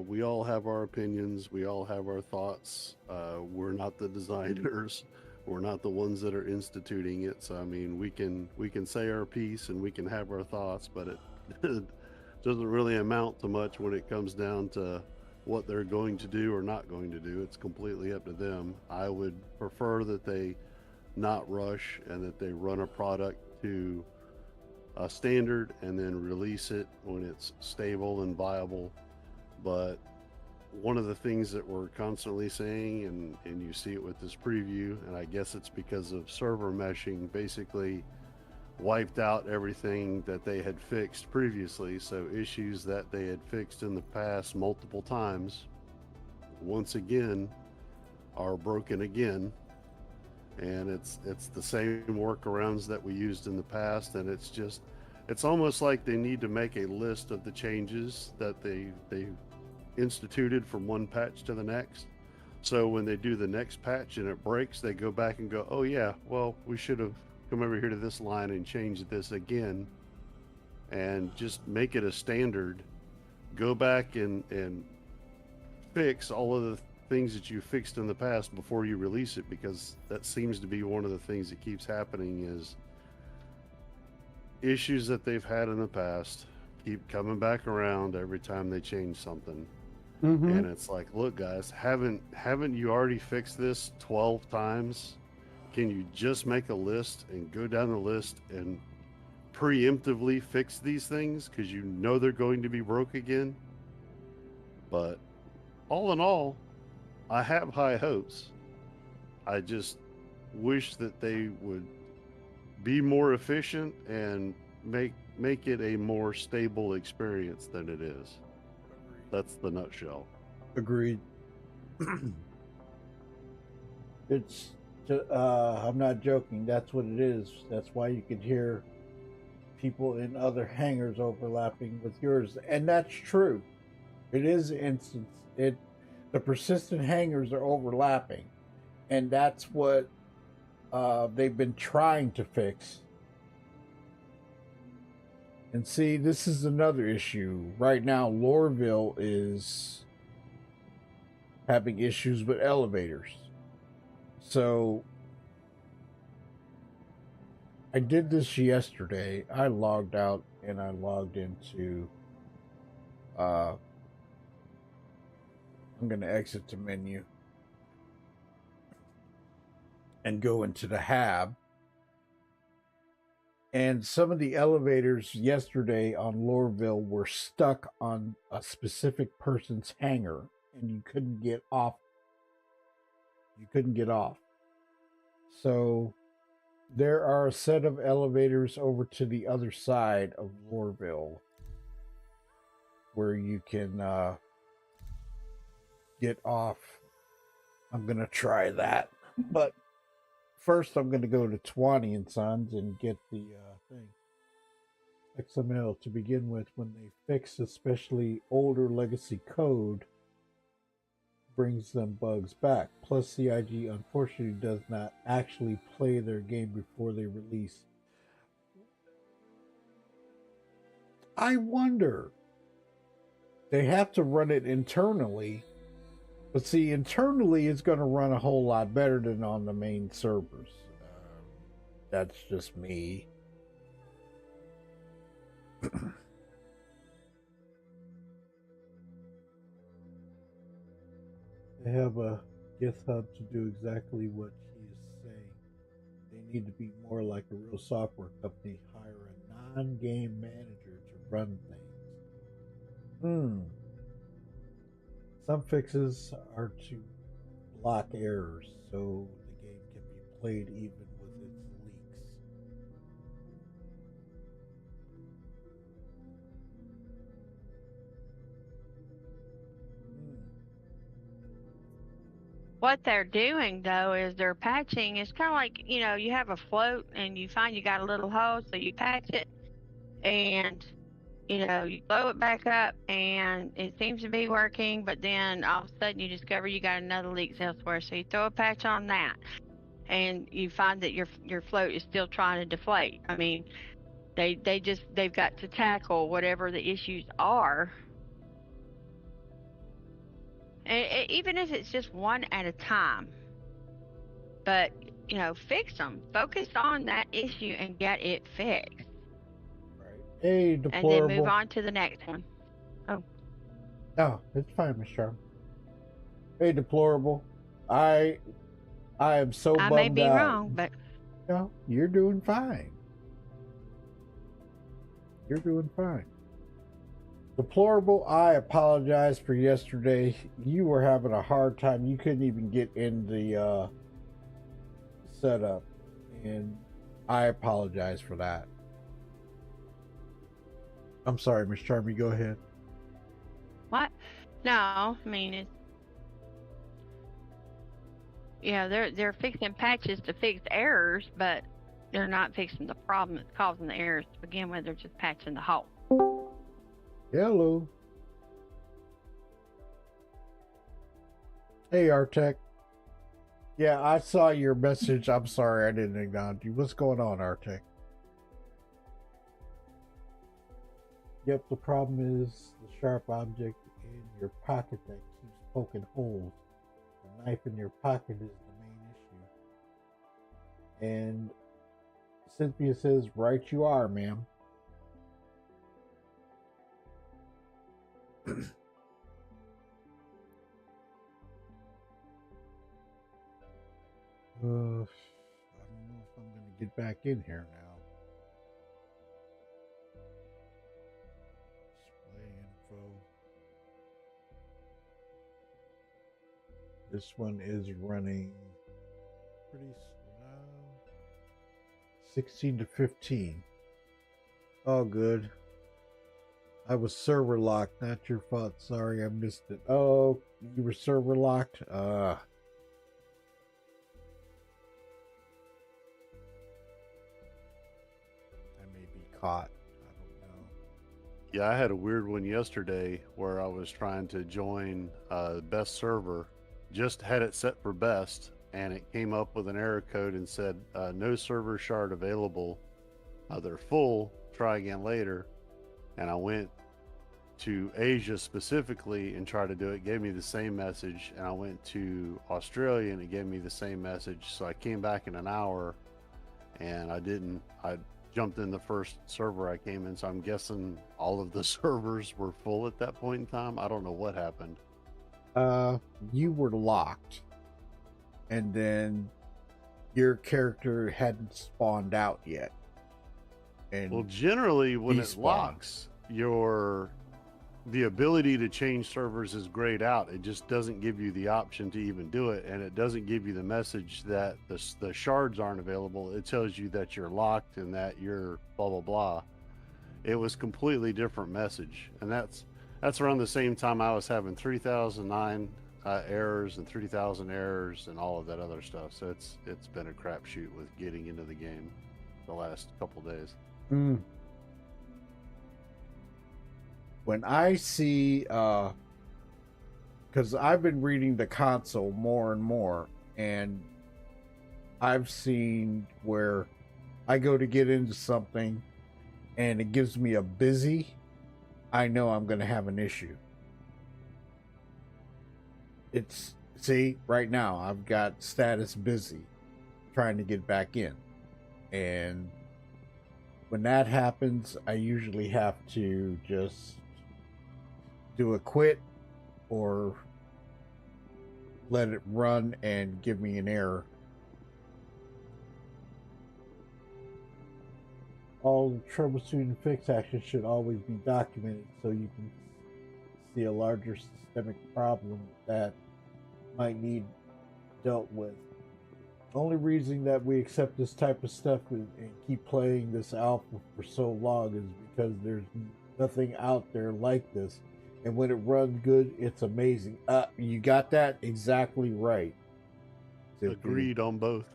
We all have our opinions. We all have our thoughts. We're not the designers. We're not the ones that are instituting it. So I mean, we can say our piece and we can have our thoughts, but it doesn't really amount to much when it comes down to what they're going to do or not going to do. It's completely up to them. I would prefer that they not rush and that they run a product to a standard and then release it when it's stable and viable. But one of the things that we're constantly saying, and you see it with this preview, and I guess it's because of server meshing, basically wiped out everything that they had fixed previously. So issues that they had fixed in the past multiple times, once again, are broken again. And it's the same workarounds that we used in the past, and it's almost like they need to make a list of the changes that they instituted from one patch to the next. So when they do the next patch and it breaks, they go back and go, oh yeah, well, we should have come over here to this line and change this again, and just make it a standard. Go back and fix all of the things that you fixed in the past before you release it, because that seems to be one of the things that keeps happening is issues that they've had in the past keep coming back around every time they change something. And it's like, look guys, haven't you already fixed this 12 times? Can you just make a list and go down the list and preemptively fix these things, because you know they're going to be broke again? But all in all, I have high hopes. I just wish that they would be more efficient and make it a more stable experience than it is. That's the nutshell. Agreed. It's I'm not joking. That's what it is. That's why you could hear people in other hangars overlapping with yours, and that's true. It is instance. The persistent hangars are overlapping, and that's what they've been trying to fix. And see, this is another issue. Right now, Lorville is having issues with elevators. So, I did this yesterday. I logged out and I logged into... I'm going to exit the menu and go into the hab. And some of the elevators yesterday on Lorville were stuck on a specific person's hangar, and you couldn't get off. You couldn't get off. So there are a set of elevators over to the other side of Lorville where you can get off. I'm going to try that. But first, I'm going to go to Twani and Sons and get the thing. XML to begin with. When they fix especially older legacy code, brings them bugs back. Plus, CIG unfortunately does not actually play their game before they release. I wonder. They have to run it internally. But see, internally, it's going to run a whole lot better than on the main servers. That's just me. They have a GitHub to do exactly what he is saying. They need to be more like a real software company. Hire a non-game manager to run things. Some fixes are to block errors so the game can be played even with its leaks. What they're doing, though, is they're patching. It's kind of like, you know, you have a float and you find you got a little hole, so you patch it and, you know, you blow it back up and it seems to be working, but then all of a sudden you discover you got another leak elsewhere. So you throw a patch on that and you find that your float is still trying to deflate. I mean, they've got to tackle whatever the issues are. Even if it's just one at a time, but you know, fix them. Focus on that issue and get it fixed. Right. Hey, And then deplorable. move on to the next one. Oh, Oh, it's fine, Miss Charm. Hey, deplorable. I am so I may bummed be out. wrong, but No, you're doing fine. You're doing fine. Deplorable, I apologize for yesterday. You were having a hard time. You couldn't even get in the setup, and I apologize for that. I'm sorry, Miss Charmy. Go ahead. what? No, I mean it's yeah, they're fixing patches to fix errors, but they're not fixing the problem that's causing the errors to begin with. They're just patching the hole. Hello. Hey, Artec. Yeah, I saw your message. I'm sorry I didn't acknowledge you. What's going on, Artec? Yep, the problem is the sharp object in your pocket that keeps poking holes. The knife in your pocket is the main issue. And Cynthia says, right you are, ma'am. I don't know if I'm going to get back in here now. Display info. This one is running pretty slow. 16 to 15. All good. I was server locked, not your fault. Sorry, I missed it. Oh, you were server locked? I may be caught. I don't know. Yeah, I had a weird one yesterday where I was trying to join best server, just had it set for best, and it came up with an error code and said no server shard available. They're full. Try again later. And I went to Asia specifically and tried to do it. It gave me the same message. And I went to Australia and it gave me the same message. So I came back in an hour and I jumped in the first server I came in. So I'm guessing all of the servers were full at that point in time. I don't know what happened. You were locked. And then your character hadn't spawned out yet. And well, generally when it despawn. locks, the ability to change servers is grayed out. It just doesn't give you the option to even do it, and it doesn't give you the message that the shards aren't available. It tells you that you're locked and that you're blah blah blah. It was completely different message, and that's around the same time I was having 3009 errors and 3000 errors and all of that other stuff. So it's been a crapshoot with getting into the game the last couple days. When I see, because I've been reading the console more and more, and I've seen where I go to get into something and it gives me a busy, I know I'm going to have an issue. See, right now I've got status busy trying to get back in. And when that happens, I usually have to just do a quit or let it run and give me an error. All the troubleshooting fix actions should always be documented so you can see a larger systemic problem that might need dealt with. The only reason that we accept this type of stuff and keep playing this alpha for so long is because there's nothing out there like this. And when it runs good, it's amazing. You got that exactly right. Agreed on both.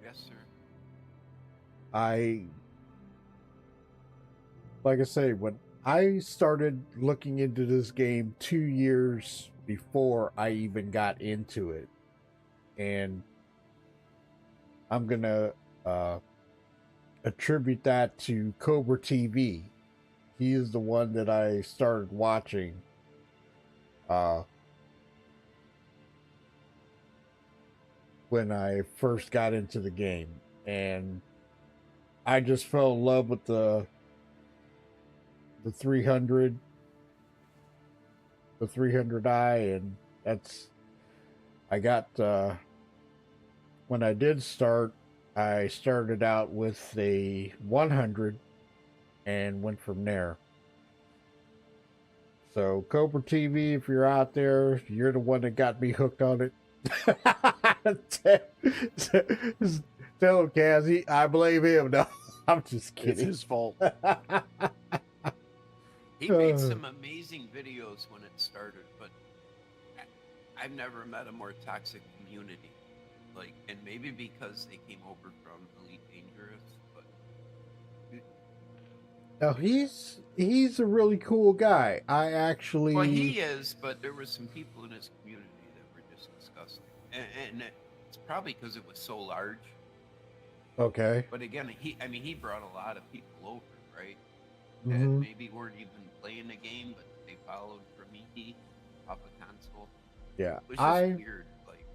Yes, sir. Like I say, when I started looking into this game 2 years before I even got into it, and I'm gonna attribute that to Cobra TV. He is the one that I started watching when I first got into the game, and I just fell in love with the 300 the 300i, and I got, when I did start, I started out with the 100 and went from there. So Cobra TV, if you're out there, you're the one that got me hooked on it. Tell him, Kaz, I blame him. No, I'm just kidding. It's his fault. He made some amazing videos when it started, but I've never met a more toxic community. Like, and maybe because they came over from Elite Dangerous, but now he's a really cool guy. I actually, well, he is, but there were some people in his community that were just disgusting, and it's probably because it was so large. Okay. But again, he brought a lot of people over, right? Mhm. That maybe weren't even playing the game, but they followed from ED off a console. Yeah, It was just weird. Like,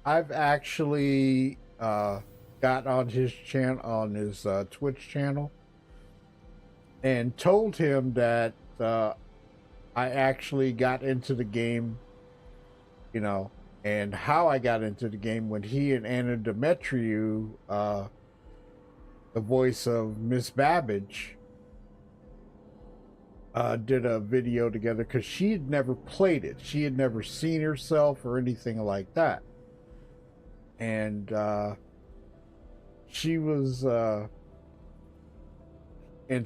I've actually got on his channel, on his Twitch channel, and told him that I actually got into the game, you know, and how I got into the game when he and Anna Demetriou, the voice of Miss Babbage, did a video together, because she had never played it. She had never seen herself or anything like that. And she was, and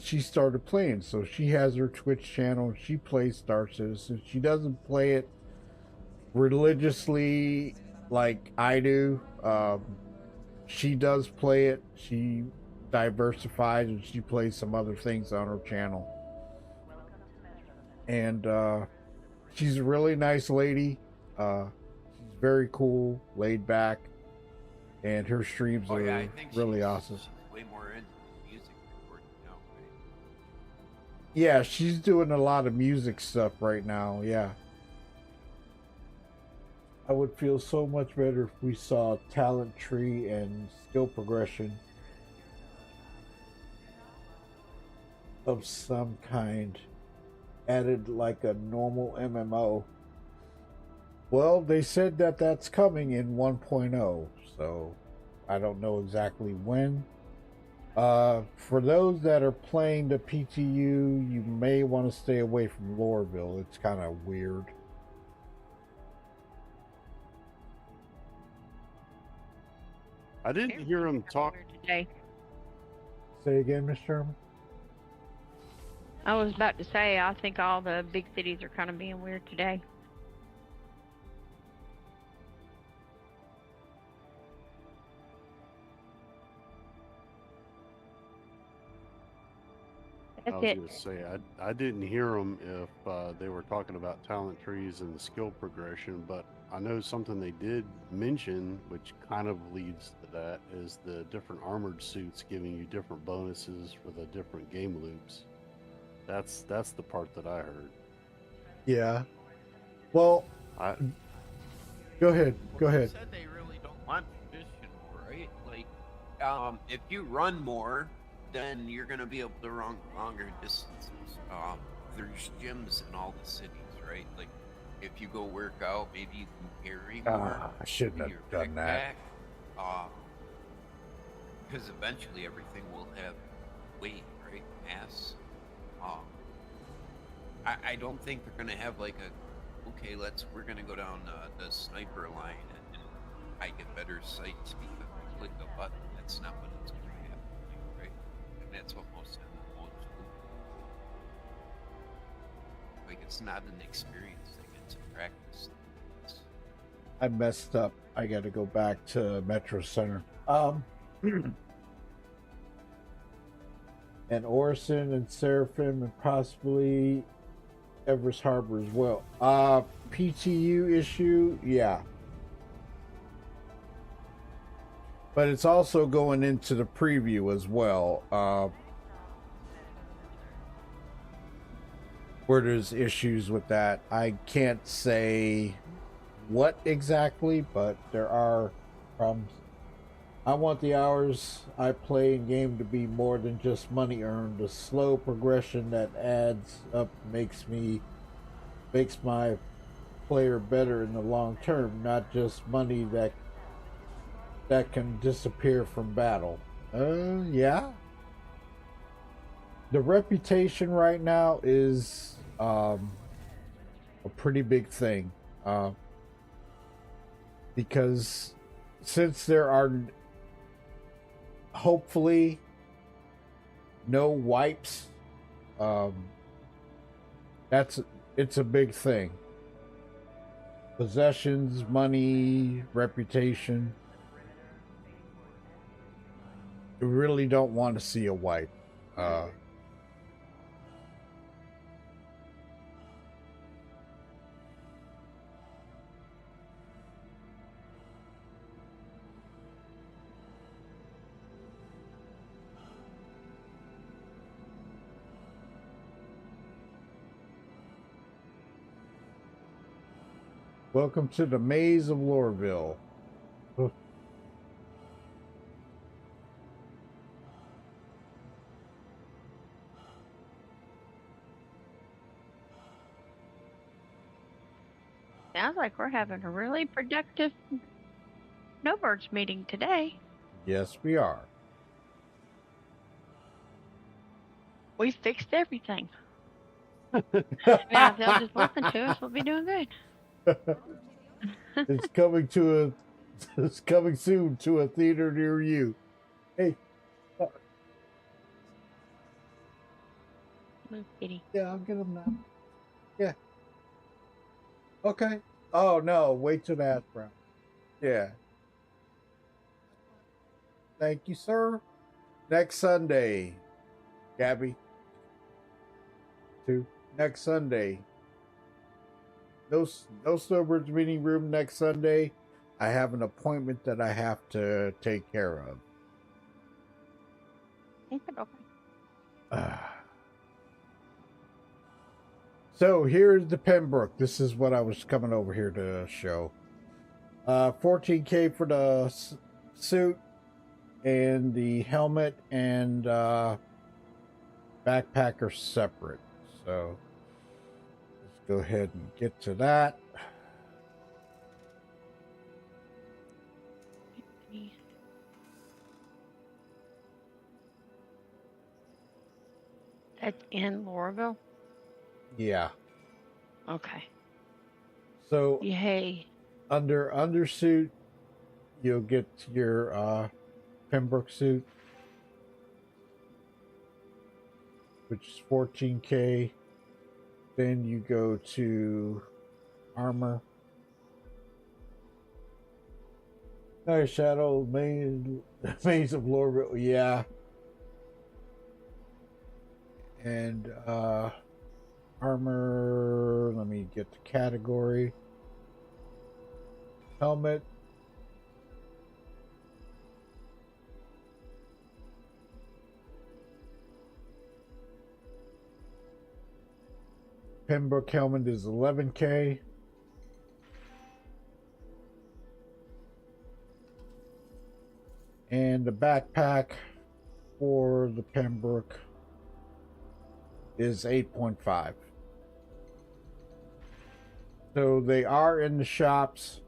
she started playing. So she has her Twitch channel. She plays Star Citizen. She doesn't play it religiously like I do. She does play it. She diversifies, and she plays some other things on her channel. And she's a really nice lady. She's very cool, laid back, and her streams are I think really awesome. She's way more into music recording now, right? Yeah, she's doing a lot of music stuff right now. Yeah. I would feel so much better if we saw talent tree and skill progression of some kind added, like a normal MMO. Well, they said that that's coming in 1.0, so I don't know exactly when. For those that are playing the PTU, you may want to stay away from Loreville. It's kind of weird. I didn't hear him talk. Today. Say again, Miss Sherman? I was about to say, I think all the big cities are kind of being weird today. I That's was it. going to say, I didn't hear them if they were talking about talent trees and the skill progression, but I know something they did mention, which kind of leads to that, is the different armored suits giving you different bonuses for the different game loops. That's the part that I heard. Yeah. Well, go ahead. Go They ahead. said they really don't want tradition, right? Like, if you run more, then you're gonna be able to run longer distances. There's gyms in all the cities, right? Like, if you go work out, maybe you can carry more. I shouldn't in have your done that. backpack, because eventually everything will have weight, right? Mass. I don't think they're gonna have like a, okay, we're gonna go down the sniper line and I get better sights because I click a button. That's not what it's gonna happen, right? And that's what most MMOs do. Like, it's not an experience thing, it's a practice thing. I messed up. I got to go back to Metro Center. And Orison and Seraphim and possibly Everest Harbor as well. PTU issue, yeah. But it's also going into the preview as well. Where there's issues with that. I can't say what exactly, but there are problems. I want the hours I play in game to be more than just money earned. The slow progression that adds up makes me makes my player better in the long term, not just money that can disappear from battle. Yeah. The reputation right now is a pretty big thing, because since there are hopefully no wipes, it's a big thing. Possessions, money, reputation. You really don't want to see a wipe. Welcome to the maze of Loreville. Sounds like we're having a really productive Snowbirds meeting today. Yes, we are. We fixed everything. Now, if they'll just listen to us, we'll be doing good. It's coming soon to a theater near you. Hey. Move, kitty. Yeah, I'll get them now. Yeah. Okay. Oh no, wait till that, bro. Yeah. Thank you, sir. Next Sunday, Gabby. Next Sunday. No Snowbirds meeting room next Sunday. I have an appointment that I have to take care of. Okay. So here's the Pembroke. This is what I was coming over here to show. $14K for the suit and the helmet and backpack are separate. So let's go ahead and get to that. That's in Loreville? Yeah. Okay. So Yay. under undersuit, you'll get your Pembroke suit, which is $14K. Then you go to armor. Nice Shadow, Maze of Loreville, yeah. And armor, let me get the category. Helmet. Pembroke helmet is $11K. And the backpack for the Pembroke is 8.5. So they are in the shops.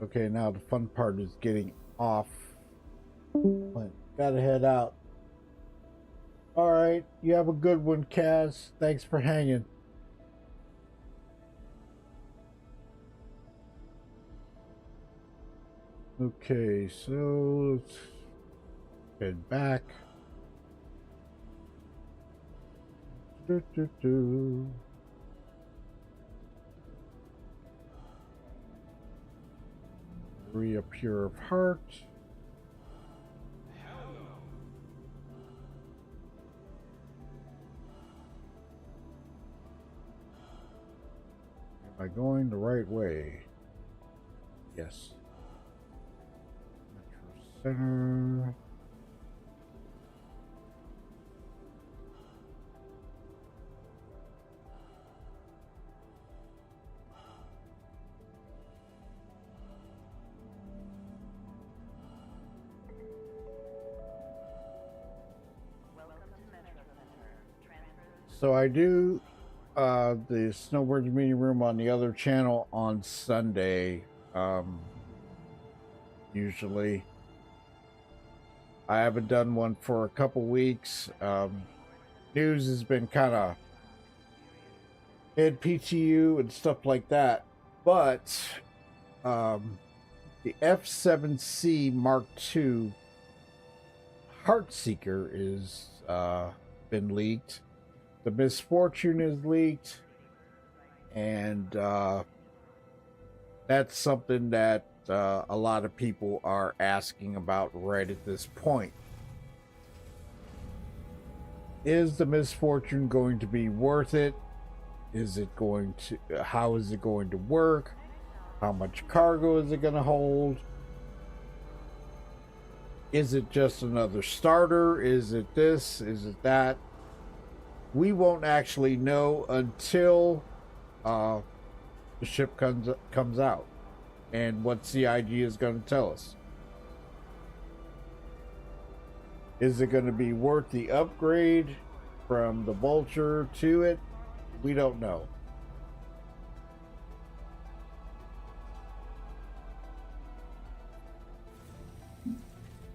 Okay, now the fun part is getting off. But gotta head out. All right, you have a good one, Kaz. Thanks for hanging. Okay, so let's head back. Reappear of heart. Am I going the right way? Yes. Metro Center. So I do the Snowbirds meeting room on the other channel on Sunday. Usually, I haven't done one for a couple weeks. News has been kind of in PTU and stuff like that, but the F7C Mark II Heartseeker is been leaked. The Misfortune is leaked, and that's something that a lot of people are asking about right at this point. Is the Misfortune going to be worth it? Is it going to, how is it going to work? How much cargo is it going to hold? Is it just another starter? Is it this? Is it that? We won't actually know until the ship comes out and what CIG is going to tell us. Is it going to be worth the upgrade from the Vulture to it? We don't know.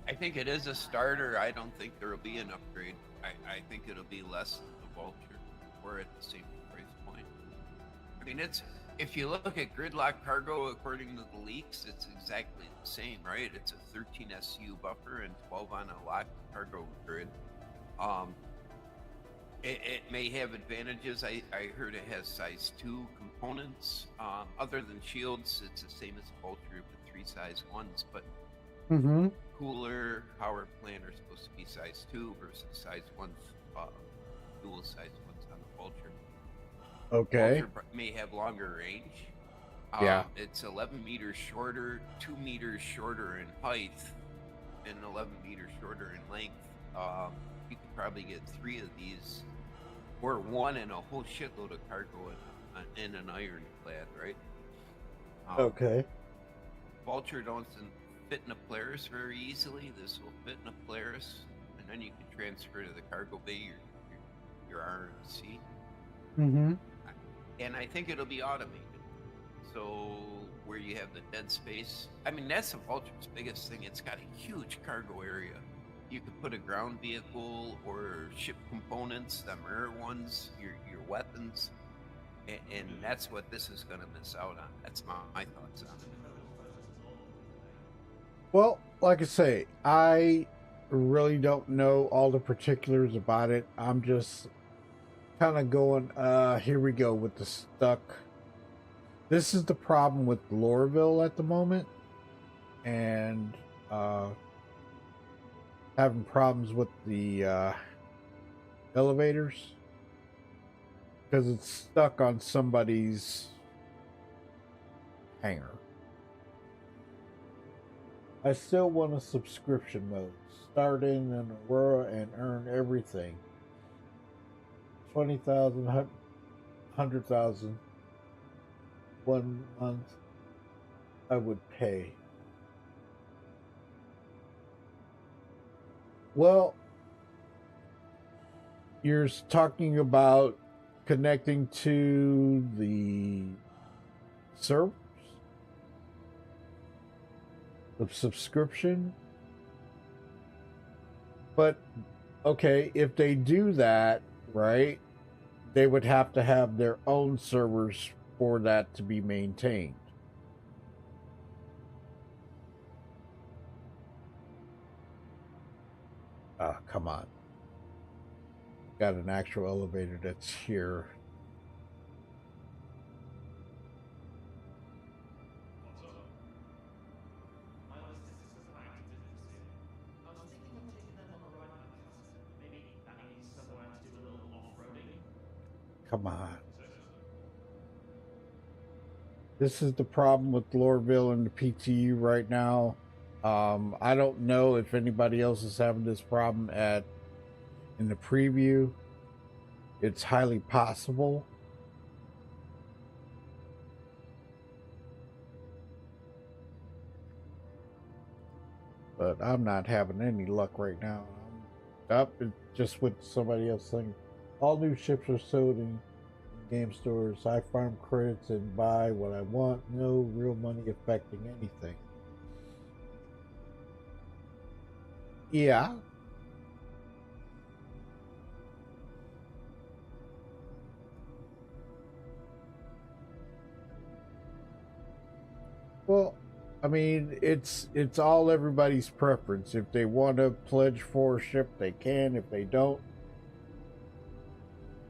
I think it is a starter. I don't think there will be an upgrade. I think it'll be less than the Vulture. We're at the same price point. I mean, it's, if you look at gridlock cargo according to the leaks, it's exactly the same, right? It's a 13 SU buffer and 12 on a locked cargo grid. It may have advantages. I heard it has size 2 components. Other than shields, it's the same as the Vulture with 3 size 1s, but cooler power plant are supposed to be size 2 versus size 1s, dual size 1s on the Vulture. Okay. Vulture may have longer range. Yeah. It's 11 meters shorter, 2 meters shorter in height, and 11 meters shorter in length. You could probably get 3 of these, or 1 and a whole shitload of cargo in an ironclad, right? Okay. Vulture doesn't fit in a Polaris very easily. This will fit in a Polaris, and then you can transfer to the cargo bay your RMC. And I think it'll be automated. So where you have the dead space, I mean, that's the Vulture's biggest thing. It's got a huge cargo area. You could put a ground vehicle or ship components, the rare ones, your weapons, and that's what this is going to miss out on. That's my thoughts on it. Well, like I say, I really don't know all the particulars about it. I'm just kind of going, here we go with the stuck. This is the problem with Lorville at the moment, and having problems with the elevators because it's stuck on somebody's hangar. I still want a subscription mode. Start in an Aurora and earn everything. 20,000, 100,000. 1 month I would pay. Well, you're talking about connecting to the servers? The subscription? But, okay, if they do that, right, they would have to have their own servers for that to be maintained. Come on. Got an actual elevator that's here. Come on. This is the problem with Lorville and the PTU right now. I don't know if anybody else is having this problem in the preview. It's highly possible. But I'm not having any luck right now. I'm up just with somebody else thing. All new ships are sold in game stores. I farm credits and buy what I want. No real money affecting anything. Yeah. Well, I mean, it's all everybody's preference. If they want to pledge for a ship, they can. If they don't,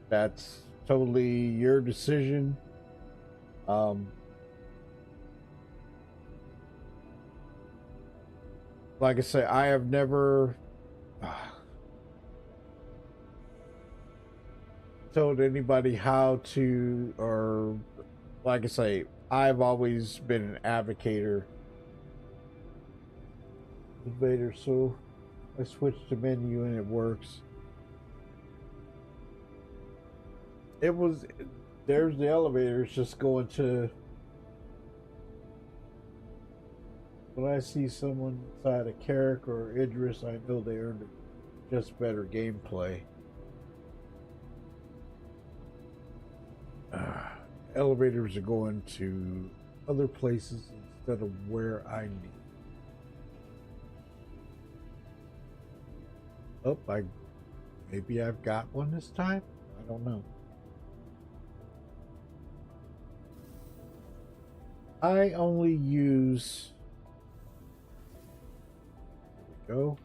that's totally your decision. Like I say, I have never told anybody how to, or like I say, I've always been an advocator. Invader, so I switched to menu and it works. It was, there's the elevator. It's just going to, when I see someone inside a Carrick or Idris, I know they earned just better gameplay. Elevators are going to other places instead of where I need. Oh, maybe I've got one this time. I don't know. I only use. There we go.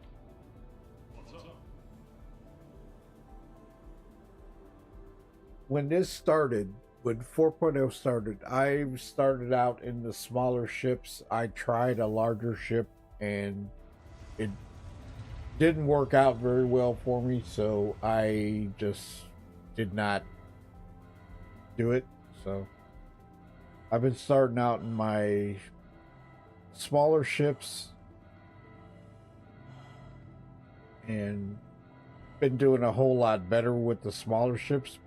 When this started, when 4.0 started, I started out in the smaller ships. I tried a larger ship and it didn't work out very well for me, so I just did not do it. So I've been starting out in my smaller ships and been doing a whole lot better with the smaller ships.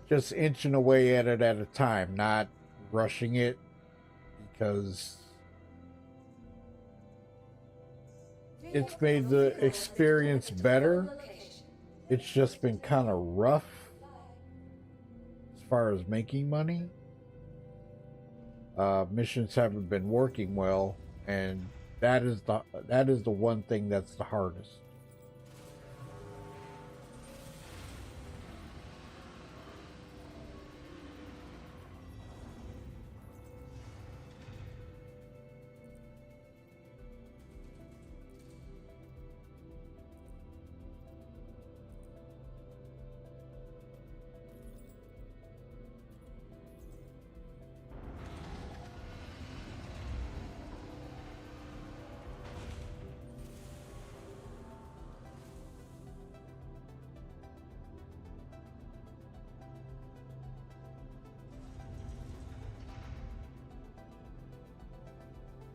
Just inching away at it at a time, not rushing it, because it's made the experience better. It's just been kind of rough as far as making money. Missions haven't been working well, and that is the one thing that's the hardest.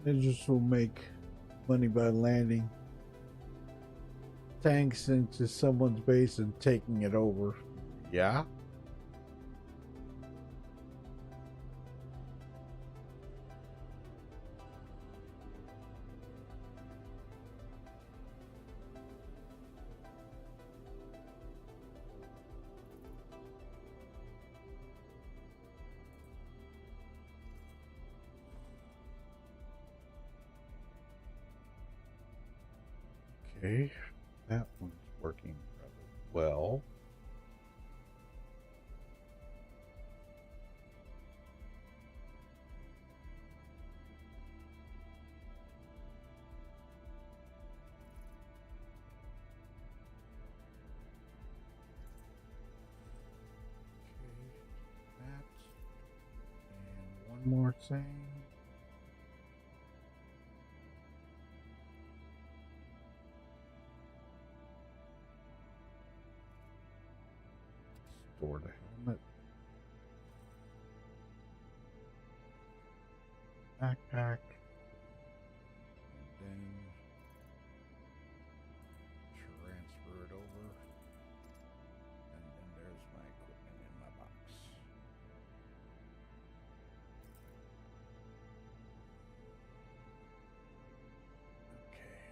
They just will make money by landing tanks into someone's base and taking it over. Yeah. Okay, that one's working rather well. Okay, that. And one more thing. Store the helmet. Backpack. And then transfer it over. And then there's my equipment in my box. Okay.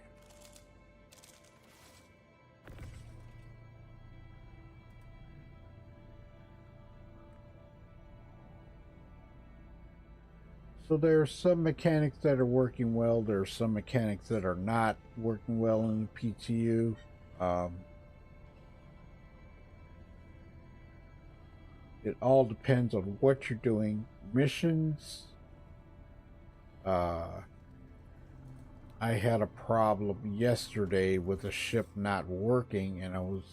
So there are some mechanics that are working well. There are some mechanics that are not working well in the PTU. It all depends on what you're doing. Missions. I had a problem yesterday with a ship not working, and I was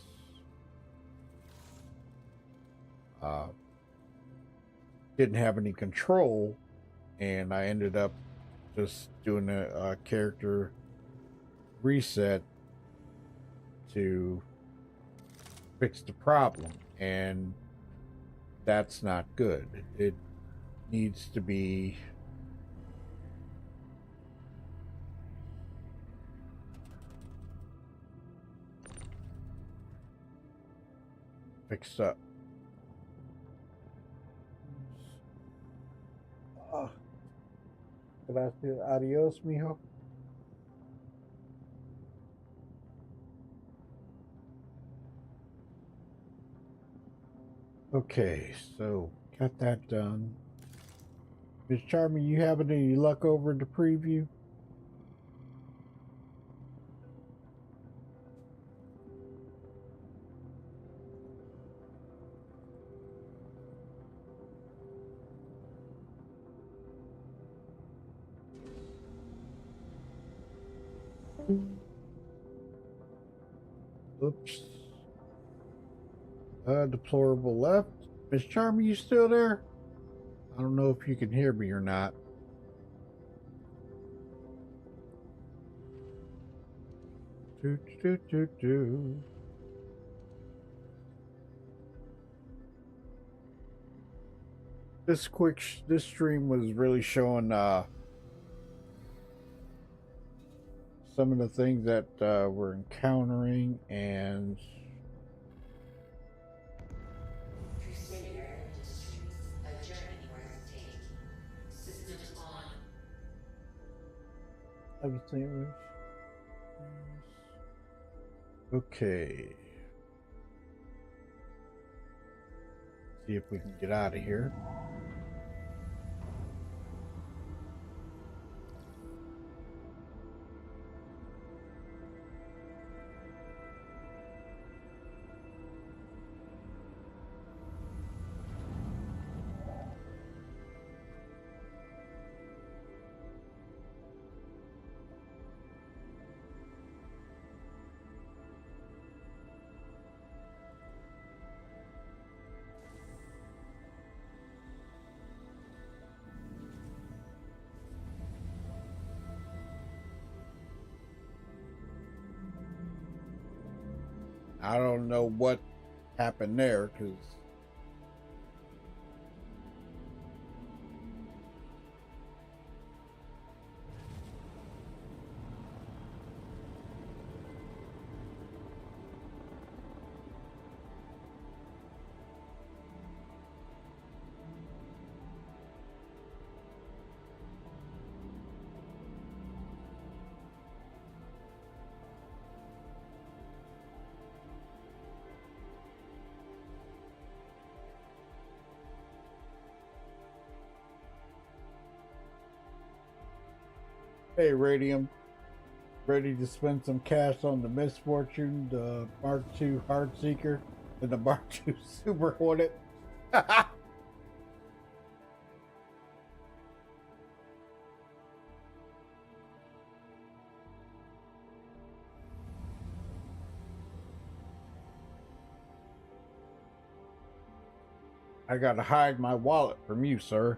didn't have any control, and I ended up just doing a character reset to fix the problem, and that's not good. It needs to be fixed up. Gracias. Adios, mijo. Okay, so got that done. Miss Charmy, you having any luck over the preview? Oops. Deplorable left. Miss Charmy, you still there? I don't know if you can hear me or not. This stream was really showing some of the things that we're encountering, and everything. Okay. See if we can get out of here. I don't know what happened there, because hey, Radium, ready to spend some cash on the Misfortune, the Mark II Heartseeker, and the Mark II Super Hornet? I gotta hide my wallet from you, sir.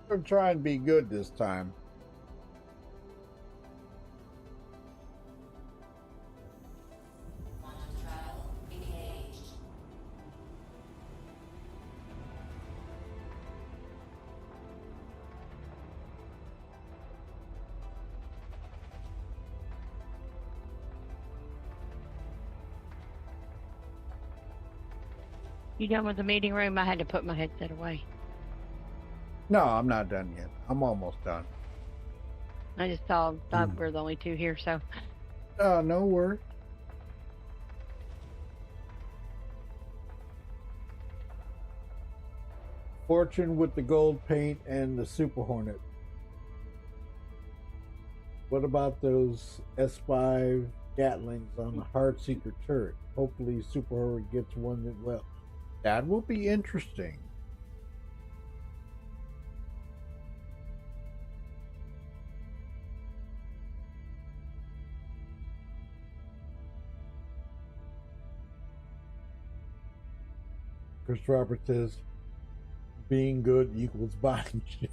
I'm trying to be good this time. Quantum travel engaged. You done with the meeting room? I had to put my headset away. No, I'm not done yet. I'm almost done. I just thought we're the only two here, so. No worries. Fortune with the gold paint and the Super Hornet. What about those S5 Gatlings on the Heartseeker turret? Hopefully Super Hornet gets one that well. That will be interesting. Chris Robert says, being good equals buying shit.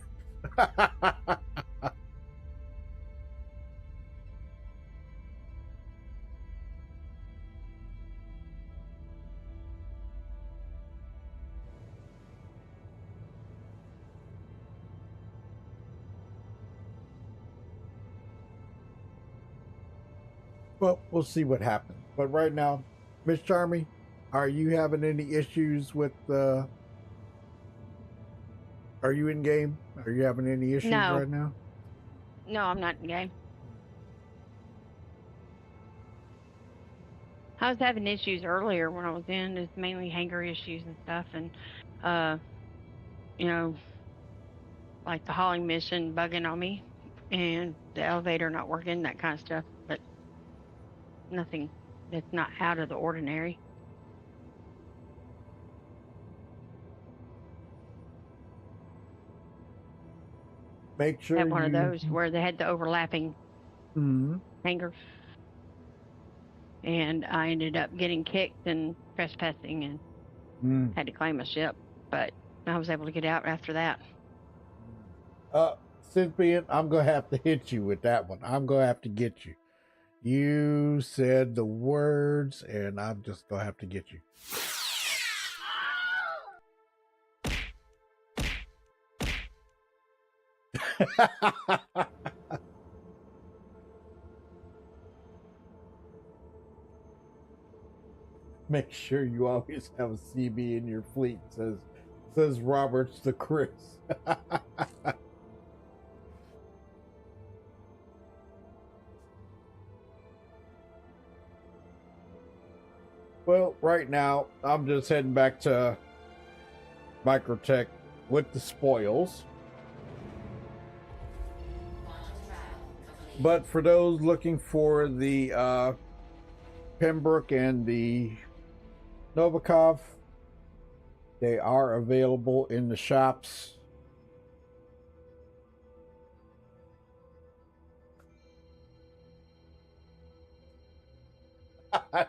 Well, we'll see what happens. But right now, Miss Charmy, are you having any issues with are you in game? Are you having any issues No. right now? No, I'm not in game. I was having issues earlier when I was in. It's mainly hanger issues and stuff, and you know, like the hauling mission bugging on me, and the elevator not working, that kind of stuff. But nothing that's not out of the ordinary. Make sure Had one you of those where they had the overlapping Mhm. hangers, and I ended up getting kicked and trespassing and had to claim a ship. But I was able to get out after that. Cynthia, I'm gonna have to hit you with that one. I'm gonna have to get you. You said the words, and I'm just gonna have to get you. Make sure you always have a CB in your fleet, says Roberts to Chris. Well, right now, I'm just heading back to Microtech with the spoils. But for those looking for the Pembroke and the Novikov, they are available in the shops. I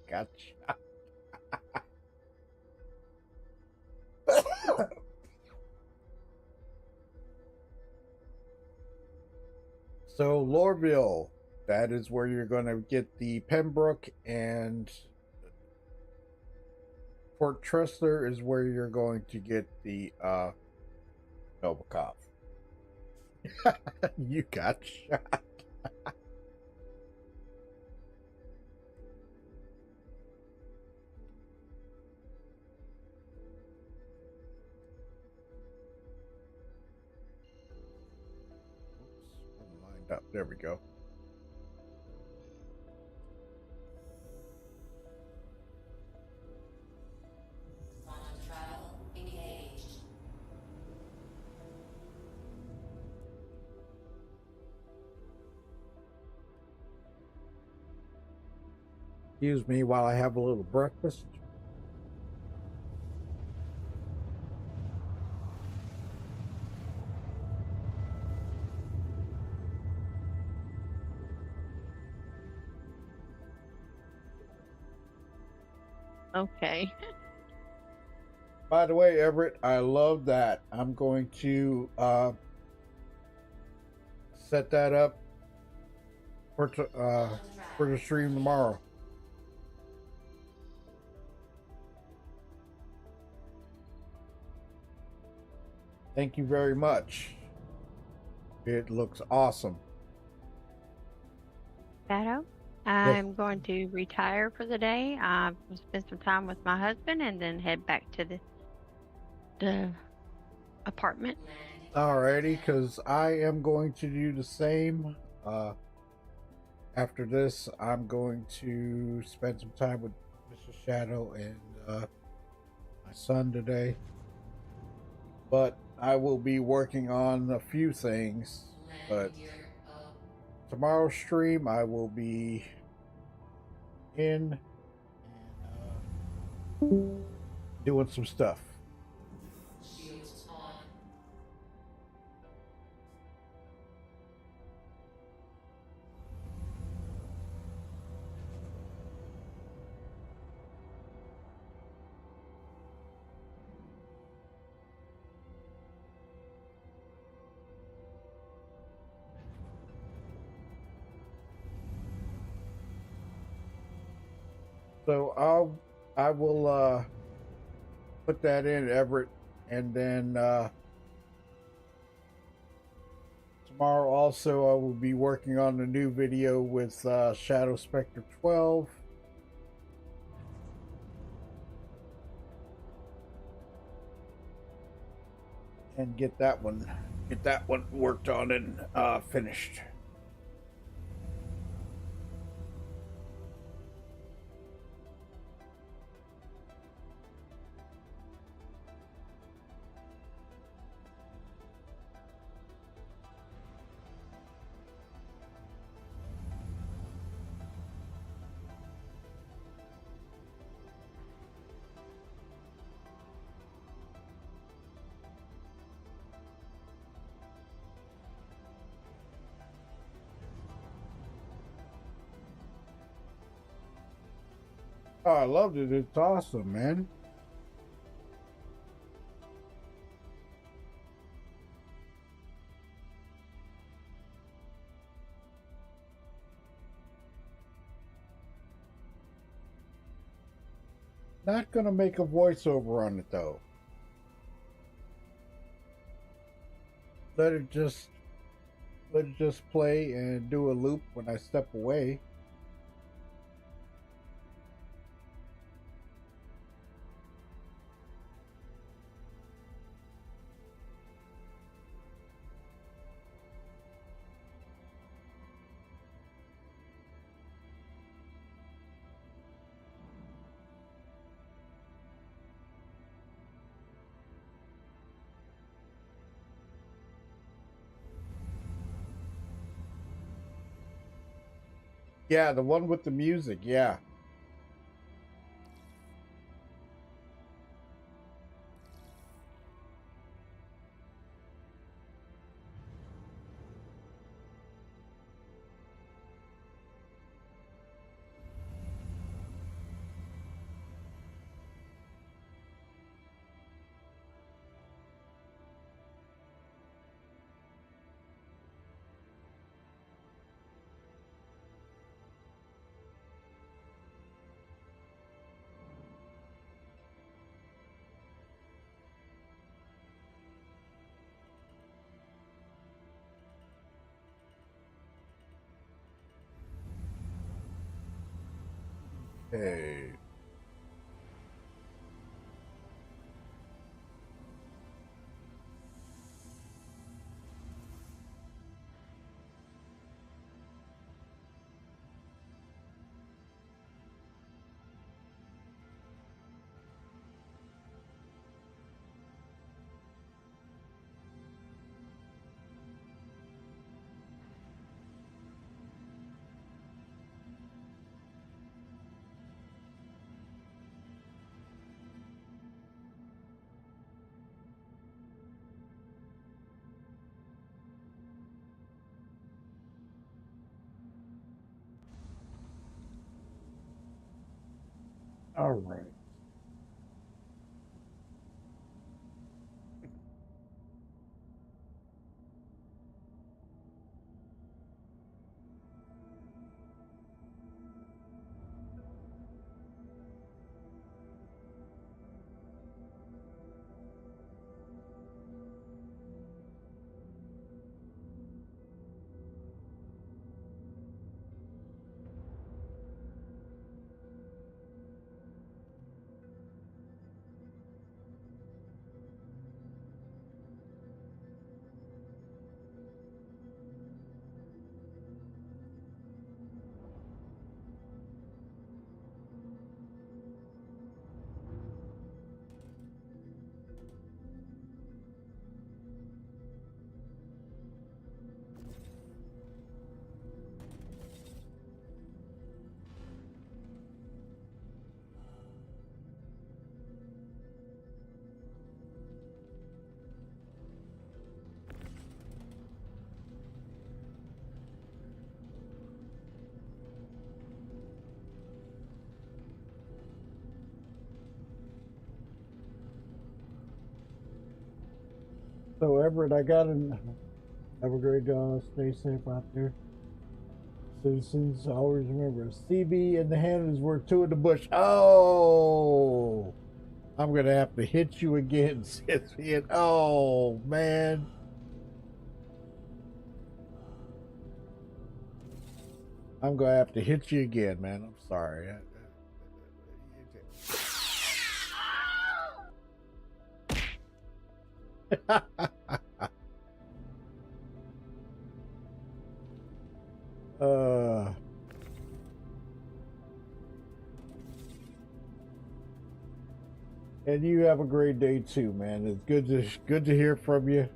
got shot. So Lorville, that is where you're going to get the Pembroke, and Port Tressler is where you're going to get the Novikov. You got shot. Lined up. There we go. Excuse me while I have a little breakfast. Okay. By the way, Everett, I love that. I'm going to set that up for the stream tomorrow. Thank you very much. It looks awesome. Shadow, I'm going to retire for the day. I'm going to spend some time with my husband and then head back to the apartment. Alrighty, because I am going to do the same. After this, I'm going to spend some time with Mr. Shadow and my son today. But I will be working on a few things. But tomorrow's stream, I will be in and doing some stuff. So I will put that in, Everett, and then tomorrow also I will be working on the new video with Shadow Spectre 12. And get that one worked on and finished. Oh, I loved it. It's awesome, man. Not gonna make a voiceover on it though. Let it just play and do a loop when I step away. Yeah, the one with the music, yeah. Hey. All right. So Everett, I got an. Have a great day. Stay safe out there. Citizens, always remember, CB in the hand is worth two in the bush. Oh, I'm gonna have to hit you again, Cynthia. Oh man. I'm gonna have to hit you again, man. I'm sorry. And you have a great day too, man. It's good to hear from you.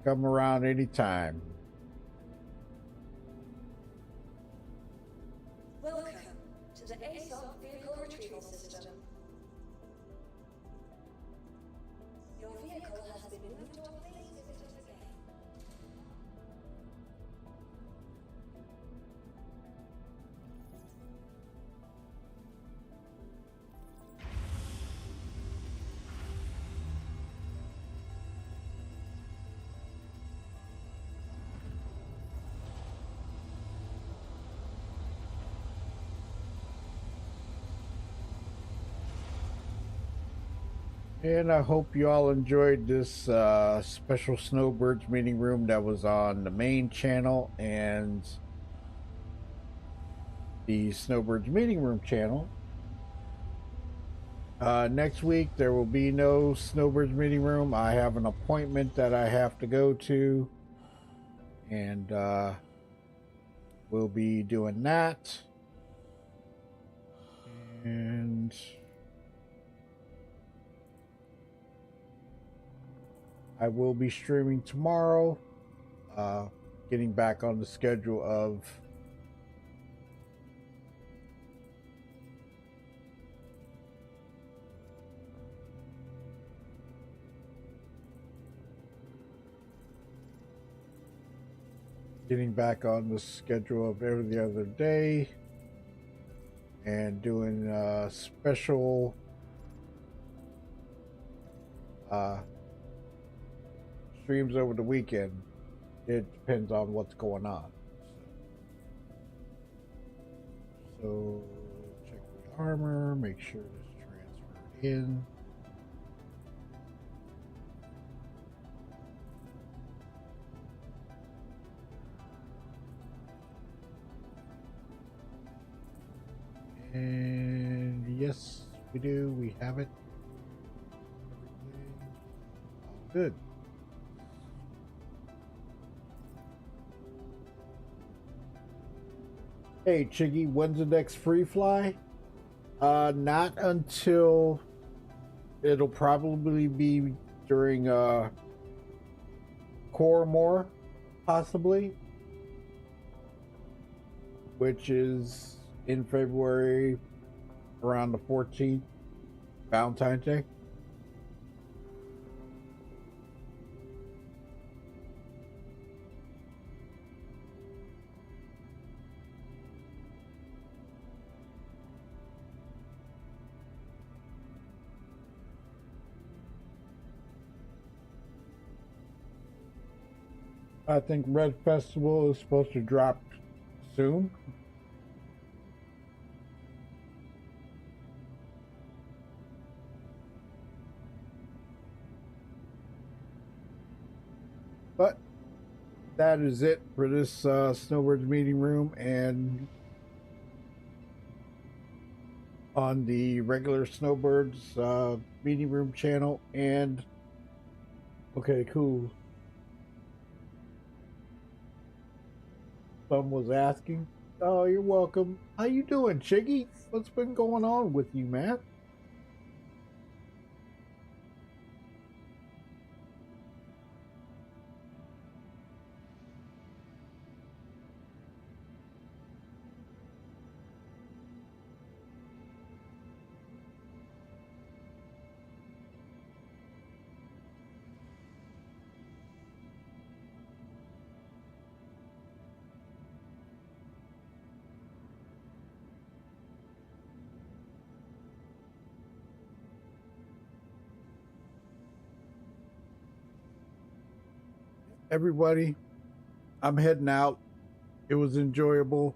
Come around anytime. Welcome to the ASOC vehicle retrieval system. Your vehicle has been moved to a place visited again. And I hope you all enjoyed this special Snowbirds meeting room that was on the main channel and the Snowbirds meeting room channel. Next week there will be no Snowbirds meeting room. I have an appointment that I have to go to, and we'll be doing that. And I will be streaming tomorrow, getting back on the schedule of every other day and doing special streams over the weekend. It depends on what's going on. So check the armor, make sure it's transferred in. And yes, we do. We have it. All good. Hey, Chiggy, when's the next free fly? Not until it'll probably be during Coremore, possibly, which is in February around the 14th, Valentine's Day. I think Red Festival is supposed to drop soon. But that is it for this Snowbirds meeting room, and on the regular Snowbirds meeting room channel. And okay, cool. Someone was asking. Oh, you're welcome. How you doing, Chiggy? What's been going on with you, man? everybody, I'm heading out. It was enjoyable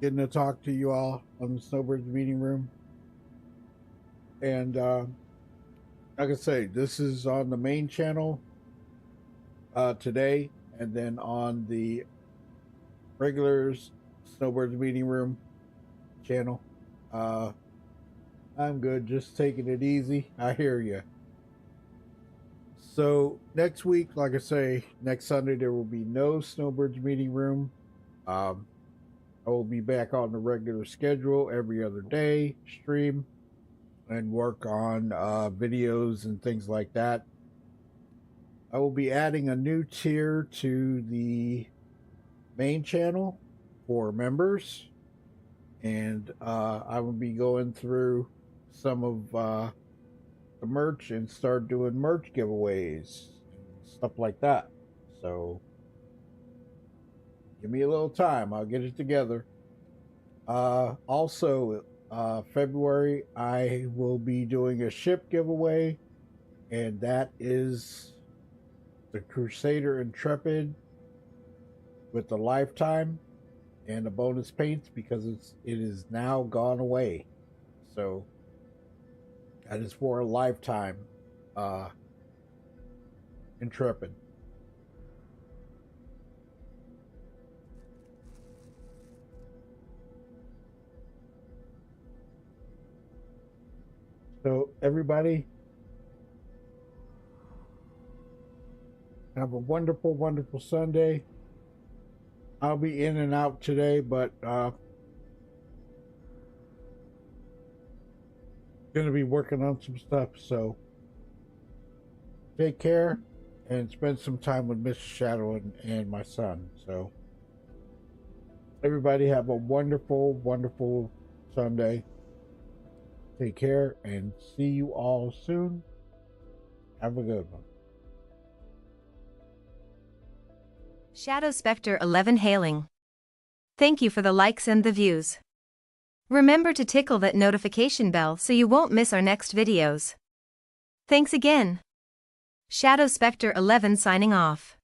getting to talk to you all on the Snowbirds meeting room. And like I say, this is on the main channel today, and then on the regular Snowbirds meeting room channel. I'm good, just taking it easy. I hear you. So next week, like I say, next Sunday there will be no Snowbirds meeting room. I will be back on the regular schedule every other day, stream and work on videos and things like that. I will be adding a new tier to the main channel for members, and I will be going through some of the merch and start doing merch giveaways and stuff like that. So give me a little time, I'll get it together. Also, February I will be doing a ship giveaway, and that is the Crusader Intrepid with the lifetime and the bonus paints, because it is now gone away. So that is for a lifetime Intrepid. So everybody, have a wonderful, wonderful Sunday. I'll be in and out today, but going to be working on some stuff. So take care and spend some time with Mr. Shadow and my son. So everybody have a wonderful, wonderful Sunday. Take care and see you all soon. Have a good one. Shadow Spectre 11 hailing. Thank you for the likes and the views. Remember to tickle that notification bell so you won't miss our next videos. Thanks again. Shadow Spectre 11 signing off.